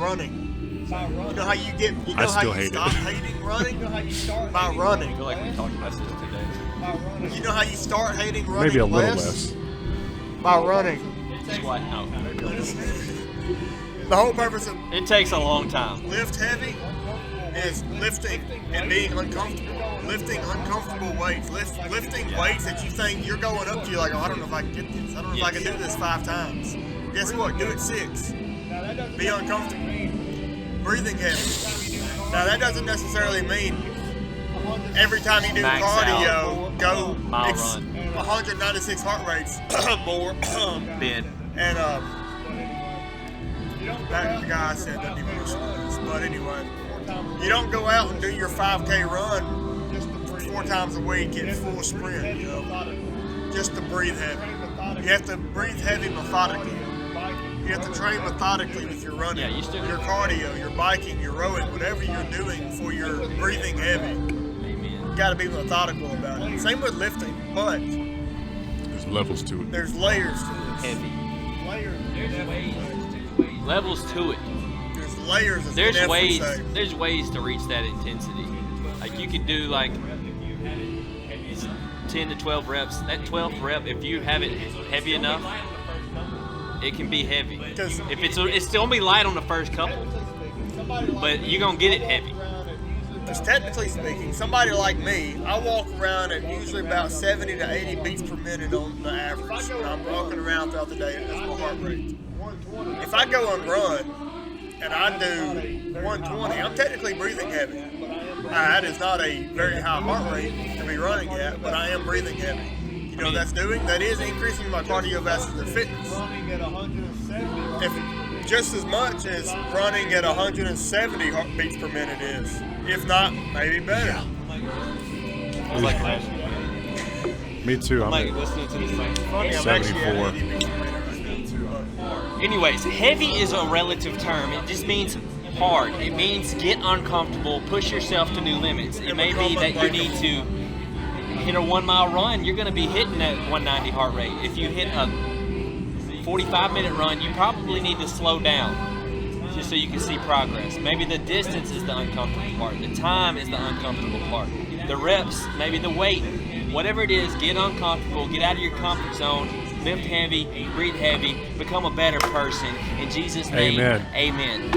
Running. You know how you get? You I know how still you hate stop it. hating running? By I running. feel like we talked about this today. You know how you start hating running? Maybe a little less. By running. Squat, no. The whole purpose of It takes a long time. lift heavy is lifting and being uncomfortable. Lifting uncomfortable weights. Lifting weights that you think you're going up to. You're like, oh, I don't know if I can get this. I don't know if I can do this 5 times. Guess what? Do it 6. Be uncomfortable. Breathing heavy. Now that doesn't necessarily mean every time you do Max cardio, go Mile run. 196 heart rates more. Ben. And that the guy I said doesn't even listen to this. But anyway, you don't go out and do your 5K run 4 times a week in full sprint, you know, just to breathe heavy. You have to breathe heavy methodically. You have to train methodically with your running, Yeah, you still- your cardio, your biking, your rowing, whatever you're doing for your breathing heavy. Amen. You got to be methodical about it. Same with lifting, but There's levels to it. there's layers to this. Heavy. Levels to it. There's layers. As There's Steph would ways. say. There's ways to reach that intensity. Like you could do like 10 to 12 reps. That 12th rep, if you have it heavy enough, it can be heavy. Because If it's still gonna be light on the first couple, but you're gonna get it heavy. Because technically speaking, somebody like me, I walk around at usually about 70 to 80 beats per minute on the average. When I'm walking around throughout the day, that's my heart rate. if I go and run and I do 120, I'm technically breathing heavy. That is not a very high heart rate to be running at, but I am breathing heavy. You know what that's doing? That is increasing my cardiovascular fitness. If just as much as running at 170 heartbeats per minute is, if not, maybe better. I was like last year. Me too. I'm like listening to this thing. Funny, I'm actually at 74. 80 beats per minute right now too. Anyways, heavy is a relative term. It just means hard. It means get uncomfortable, push yourself to new limits. It may be that you need to hit a 1 mile run. You're going to be hitting that 190 heart rate. If you hit a 45-minute run, you probably need to slow down just so you can see progress. Maybe the distance is the uncomfortable part. The time is the uncomfortable part. The reps, maybe the weight, whatever it is, get uncomfortable, get out of your comfort zone, lift heavy, breathe heavy, become a better person. In Jesus' name, amen.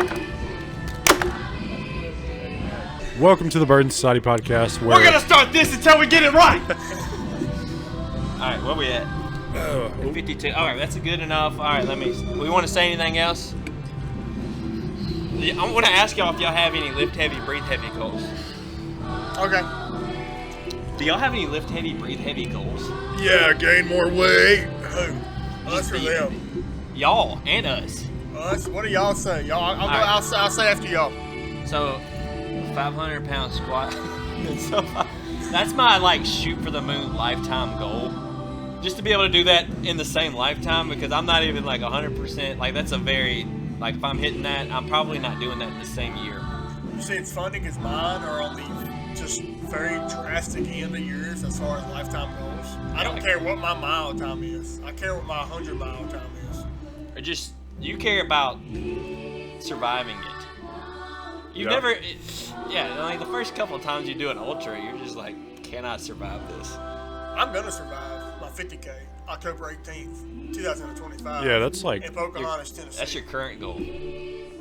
Welcome to the Burden Society podcast. Where We're going to start this until we get it right. All right, where we at? 52. All right, that's good enough. All right, we want to say anything else? I want to ask y'all if y'all have any lift heavy, breathe heavy goals. Okay. Do y'all have any lift heavy, breathe heavy goals? Yeah, gain more weight. Who? Us or them? Y'all and us. Us? What do y'all say? Y'all, I'll say after y'all. So, 500-pound squat. So, that's my shoot for the moon lifetime goal. Just to be able to do that in the same lifetime, because I'm not even 100%. That's a very if I'm hitting that, I'm probably not doing that in the same year. You see, it's funny because mine are on the just very drastic end of yours as far as lifetime goals. I don't care what my mile time is. I care what my 100-mile time is. Or just you care about surviving it. You never, the first couple of times you do an ultra, you're just can I survive this? I'm gonna survive my 50K, October 18th, 2025. Yeah, that's in Pocahontas, Tennessee. That's your current goal.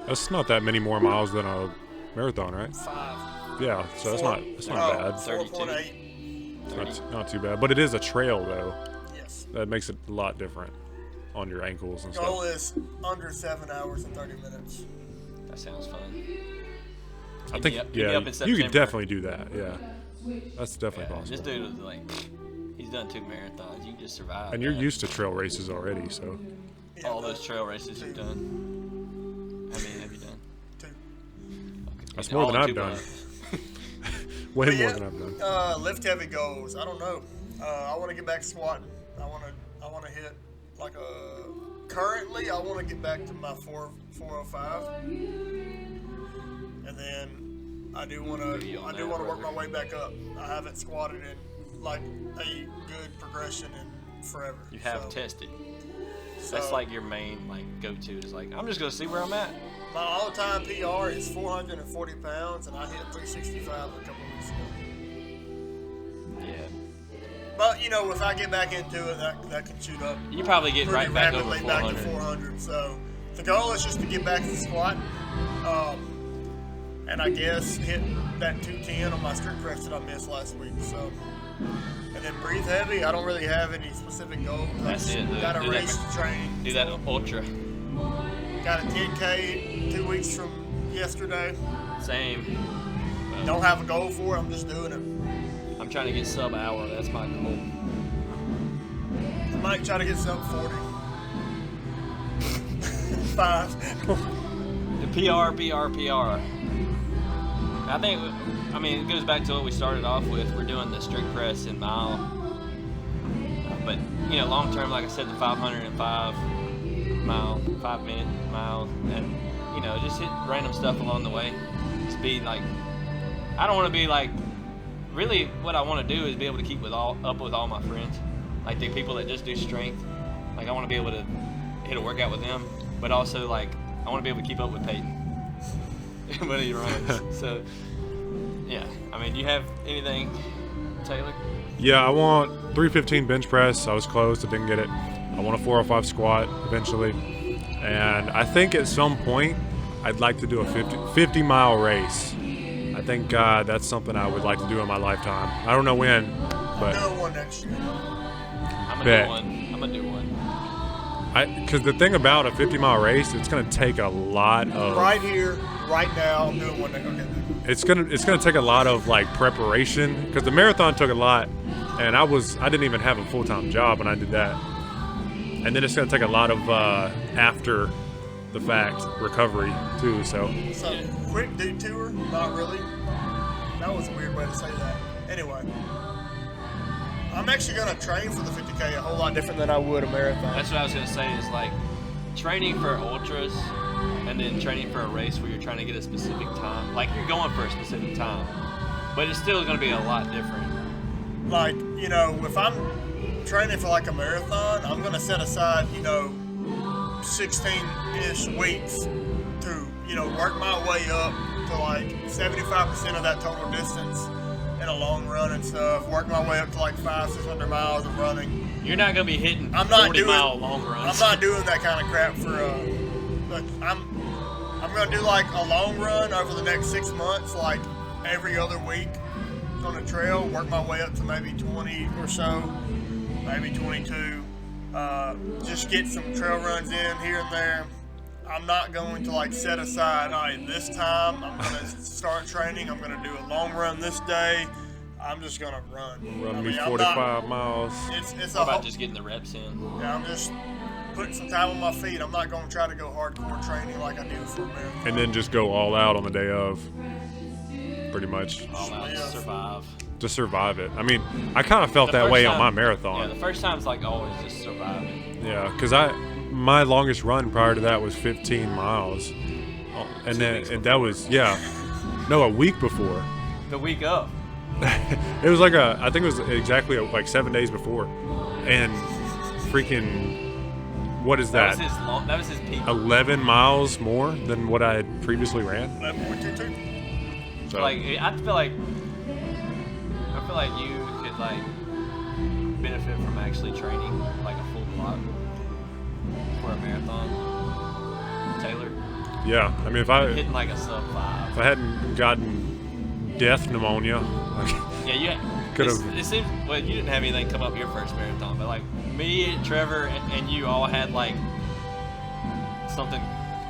That's not that many more miles than a marathon, right? 5. Yeah, so that's not bad. 4.8. It's not too bad, but it is a trail though. Yes. That makes it a lot different on your ankles and Goal stuff. is under 7 hours and 30 minutes. That sounds fun. I think you could definitely do that. Yeah, that's definitely possible. This dude was he's done 2 marathons. You can just survive. And you're used to trail races already, so. Yeah, all those trail races you've done. How many have you done? 2. Okay. That's more than I've done. Way more than I've done. Lift heavy goals. I don't know. I want to get back squatting. I want to hit currently I want to get back to my 405, and then I do want to work my way back up. I haven't squatted in a good progression in forever. You have tested. So, that's your main go-to is I'm just gonna see where I'm at. My all-time PR is 440 pounds, and I hit 365 a couple weeks ago. Yeah. But if I get back into it, that can shoot up. You probably get right back over 400. Back to 400. So the goal is just to get back to the squat, and I guess hit that 210 on my strict press that I missed last week. So, and then breathe heavy. I don't really have any specific goals. That's it. Got a race to train. Do that ultra. Got a 10K 2 weeks from yesterday. Same. Don't have a goal for it. I'm just doing it. I'm trying to get sub-hour. That's my goal. I might try to get sub 40. 5. The PR. It goes back to what we started off with. We're doing the strict press in mile. But, long term, like I said, the 505 mile, 5-minute mile, and, just hit random stuff along the way. Just be I don't want to be really what I want to do is be able to keep up with all my friends. The people that just do strength. I want to be able to hit a workout with them, but also I want to be able to keep up with Peyton when he runs. So, yeah. Do you have anything, Taylor? Yeah, I want 315 bench press. I was close. I didn't get it. I want a 405 squat eventually. And I think at some point I'd like to do a 50-mile race. I think that's something I would like to do in my lifetime. I don't know when, but I'm doing one next year. I'm gonna do one. Because the thing about a 50-mile race, it's going to take a lot of. Right here, right now, I'm doing one thing. Okay. It's gonna take a lot of like preparation, because the marathon took a lot, and I didn't even have a full-time job when I did that, and then it's gonna take a lot of after the fact recovery too. So quick detour, not really. That was a weird way to say that. Anyway, I'm actually gonna train for the 50K a whole lot different than I would a marathon. That's what I was gonna say. Is like training for ultras. And then training for a race where you're trying to get a specific time. Like, you're going for a specific time. But it's still going to be a lot different. Like, you know, if I'm training for like a marathon, I'm going to set aside, you know, 16-ish weeks to, you know, work my way up to like 75% of that total distance in a long run and stuff. Work my way up to like 500-600 miles of running. You're not going to be hitting 40-mile long runs. I'm not doing that kind of crap for Look, I'm gonna do like a long run over the next 6 months, like every other week on the trail. Work my way up to maybe 20 or so, maybe 22. Just get some trail runs in here and there. I'm not going to like set aside, all right, this time I'm gonna start training. I'm gonna do a long run this day. I'm just gonna run. Run me 45 miles. It's How about just getting the reps in? Yeah, I'm just putting some time on my feet. I'm not going to try to go hardcore training like I do for a marathon. And then just go all out on the day of, pretty much. All out to survive. To survive it. I mean, I kind of felt that way on my marathon. Yeah, the first time's like always just surviving. Yeah, because my longest run prior to that was 15 miles. And that was, a week before. The week of. It was like I think it was exactly like 7 days before. And freaking... What is that? That was his peak. 11 miles more than what I had previously ran. 11.22. So. Like I feel like you could like benefit from actually training like a full block for a marathon. Taylor. Yeah, I mean if I hitting like a sub 5. If I hadn't gotten death pneumonia, could have. It seems well you didn't have anything come up your first marathon, but like me, Trevor, and you all had like something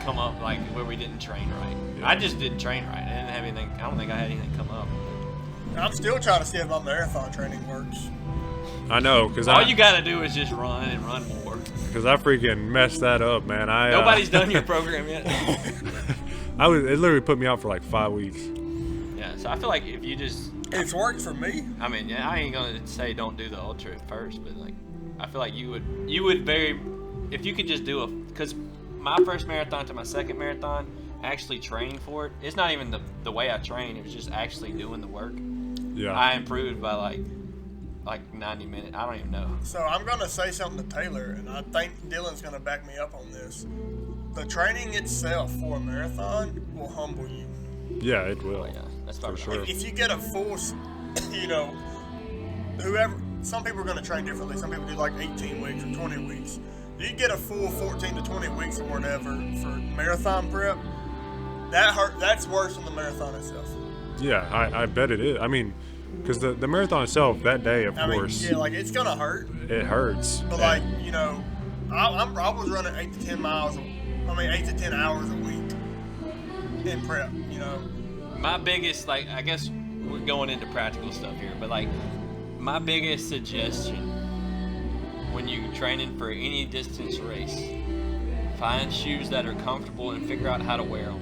come up like where we didn't train right. Yeah. I just didn't train right. I didn't have anything. I don't think I had anything come up. I'm still trying to see if my marathon training works. I know, because all you got to do is just run and run more. Because I freaking messed that up, man. Nobody's done your program yet. It literally put me out for like 5 weeks. Yeah, so I feel like if you just... It's worked for me. I mean, yeah, I ain't going to say don't do the ultra at first, but like, I feel like you would very... If you could just do because my first marathon to my second marathon, actually training for it, it's not even the way I train, it was just actually doing the work. Yeah. I improved by like 90 minutes. I don't even know. So I'm going to say something to Taylor, and I think Dylan's going to back me up on this. The training itself for a marathon will humble you. Yeah, it will. Oh, yeah, that's for sure. If you get a full, some people are going to train differently. Some people do like 18 weeks or 20 weeks. You get a full 14 to 20 weeks or whatever for marathon prep, that's worse than the marathon itself. Yeah, I bet it is. I mean, because the marathon itself, that day, of course. Yeah, like it's going to hurt. It hurts. But I was running 8 to 10 hours a week in prep, My biggest, I guess we're going into practical stuff here, but my biggest suggestion when you're training for any distance race, find shoes that are comfortable and figure out how to wear them.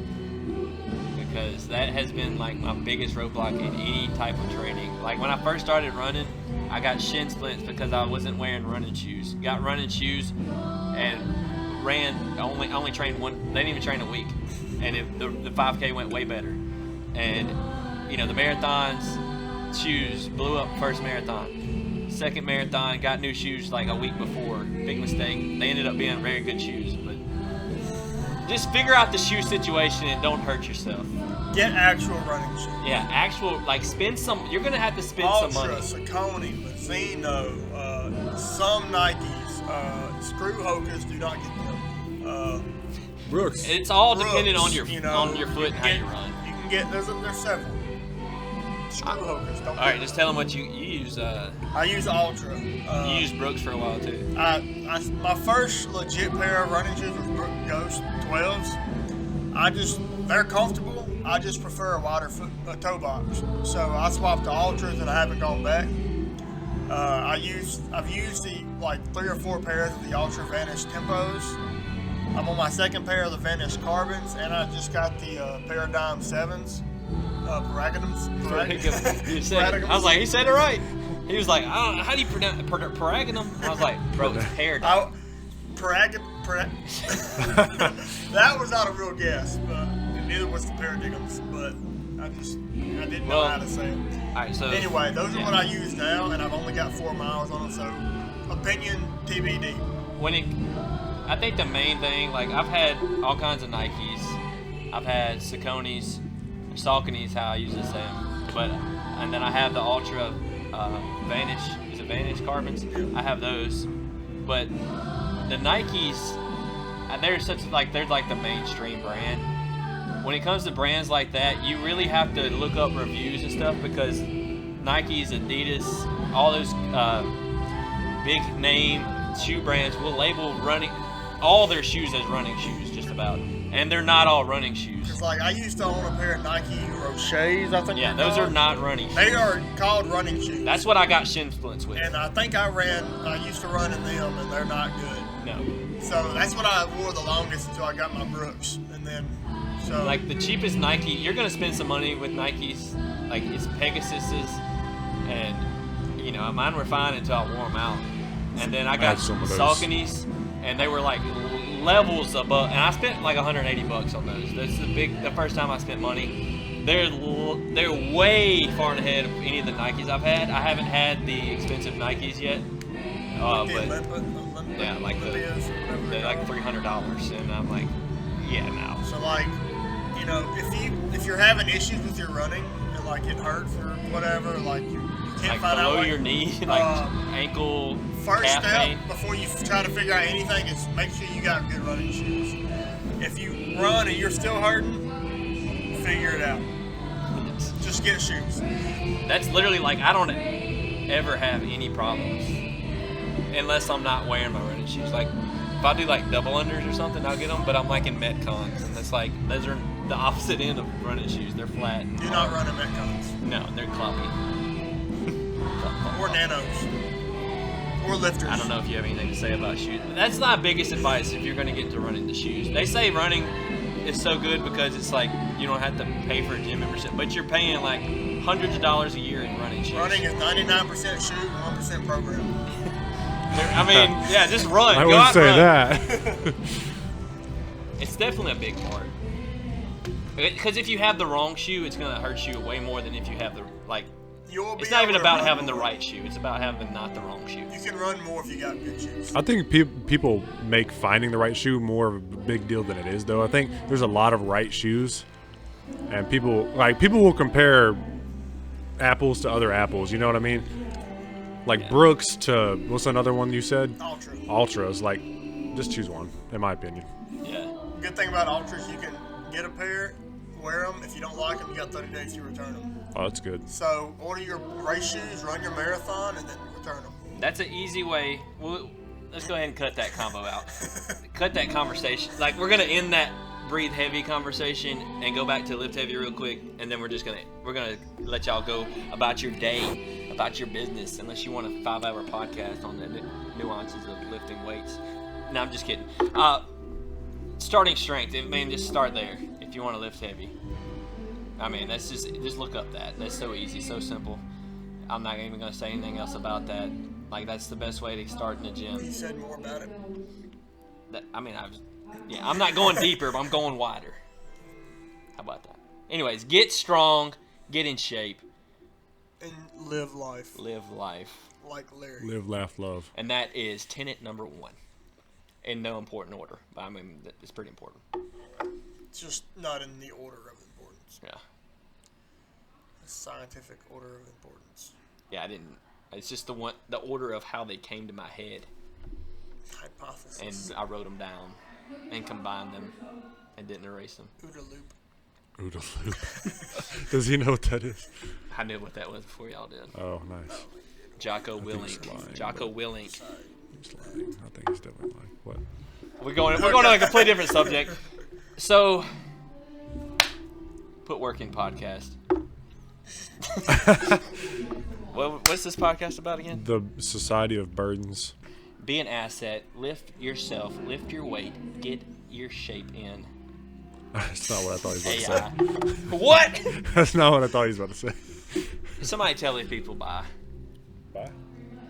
Because that has been my biggest roadblock in any type of training. Like when I first started running, I got shin splints because I wasn't wearing running shoes. Got running shoes and ran, only trained one, they didn't even train a week. And the 5K went way better. And, the marathons, shoes, blew up first marathon. Second marathon, got new shoes like a week before. Big mistake. They ended up being very good shoes. But just figure out the shoe situation and don't hurt yourself. Get actual running shoes. Yeah, actual, spend some, you're going to have to spend Ultra, some money. Saucony, Mizuno, some Nikes, Screw Hocus, do not get them. Brooks. It's all dependent on your foot and how you run. You can get, there's several. screw hookers. Don't. All right, just tell them what you use. I use Ultra. You used Brooks for a while too. My first legit pair of running shoes was Brook Ghost 12s. They're comfortable. I just prefer a wider toe box. So I swapped the Ultras and I haven't gone back. I've used the 3 or 4 pairs of the Ultra Vanish Tempos. I'm on my second pair of the Vanish Carbons, and I just got the Paradigm 7s. Paradigms. I was like, he said it right. He was like, I don't know, how do you pronounce Paradigm? I was like, bro, it's Paradigm. That was not a real guess, but neither was the Paradigms. But I didn't know how to say it. All right, so anyway, those are what I use now, and I've only got 4 miles on them. So opinion TBD. I think the main thing, like I've had all kinds of Nikes, I've had Sauconys, Sauconys, how I usually say them, and then I have the Ultra Vanish. Is it Vanish Carbons? I have those, but the Nikes, they're they're like the mainstream brand. When it comes to brands like that, you really have to look up reviews and stuff because Nikes, Adidas, all those big name shoe brands will label all their shoes as running shoes, just about, and they're not all running shoes. It's like I used to own a pair of Nike Rochers, I think. Yeah, those are not running shoes. They are called running shoes. That's what I got shin splints with. And I think I used to run in them, and they're not good. No. So that's what I wore the longest until I got my Brooks, and then like the cheapest Nike, you're gonna spend some money with Nikes, like it's Pegasuses, and mine were fine until I wore them out, and then I got Sauconys. And they were like levels above, and I spent like $180 on those. That's the first time I spent money. They're way far ahead of any of the Nikes I've had. I haven't had the expensive Nikes yet, but yeah, they're like $300, and I'm like, yeah, no. So like, if you're having issues with your running and like it hurts or whatever, like you can't find out below your knee, ankle. First step before you try to figure out anything is make sure you got good running shoes. If you run and you're still hurting, figure it out. Just get shoes. That's literally like I don't ever have any problems unless I'm not wearing my running shoes. Like if I do like double unders or something, I'll get them. But I'm like in Metcons, and it's like those are the opposite end of running shoes. They're flat. Do not run in Metcons. No, they're clumpy. Or nanos. Or lifters. I don't know if you have anything to say about shoes. That's my biggest advice if you're going to get into running the shoes. They say running is so good because it's like you don't have to pay for a gym membership, but you're paying like hundreds of dollars a year in running shoes. Running is 99% shoe, 1% program. I mean, yeah, just run. I Go wouldn't out say and run. that. It's definitely a big part. Because if you have the wrong shoe, it's going to hurt you way more than if you have the It's not even about having the right shoe. It's about having not the wrong shoe. You can run more if you got good shoes. I think people make finding the right shoe more of a big deal than it is, though. I think there's a lot of right shoes, and people will compare apples to other apples. You know what I mean? Like Brooks to what's another one you said? Ultra. Ultras. Like, just choose one, in my opinion. Yeah. Good thing about Ultras, you can get a pair, wear them. If you don't like them, you got 30 days to return them. Oh, that's good. So order your race shoes, run your marathon, and then return them. That's an easy way. Let's go ahead and cut that combo out. Cut that conversation. Like we're gonna end that breathe heavy conversation and go back to lift heavy real quick, and then we're gonna let y'all go about your day, about your business, unless you want a 5-hour podcast on the nuances of lifting weights. No, I'm just kidding. Starting strength. I mean, just start there if you want to lift heavy. I mean, that's just look up that. That's so easy, so simple. I'm not even going to say anything else about that. Like, that's the best way to start in the gym. You said more about it. I'm not going deeper, but I'm going wider. How about that? Anyways, get strong, get in shape. And live life. Live life. Like Larry. Live, laugh, love. And that is tenet number 1. In no important order. But I mean, it's pretty important. It's just not in the order of importance. Yeah. A scientific order of importance. Yeah, I didn't. It's just the order of how they came to my head. Hypothesis. And I wrote them down and combined them and didn't erase them. OODA loop. OODA loop. Does he know what that is? I knew what that was before y'all did. Oh, nice. Jocko he's Willink. lying, Jocko Willink. He's lying. I think he's definitely lying. What? We're going on a completely different subject. So, Put Work In podcast. What's this podcast about again? The Society of Burdens. Be an asset. Lift yourself. Lift your weight. Get your shape in. That's not what I thought he was about to say. What? That's not what I thought he was about to say. Somebody tell these people bye. Bye.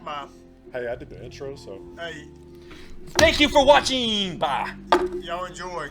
Bye. Hey, I did the intro, so. Hey, Thank you for watching. Bye. y'all enjoy.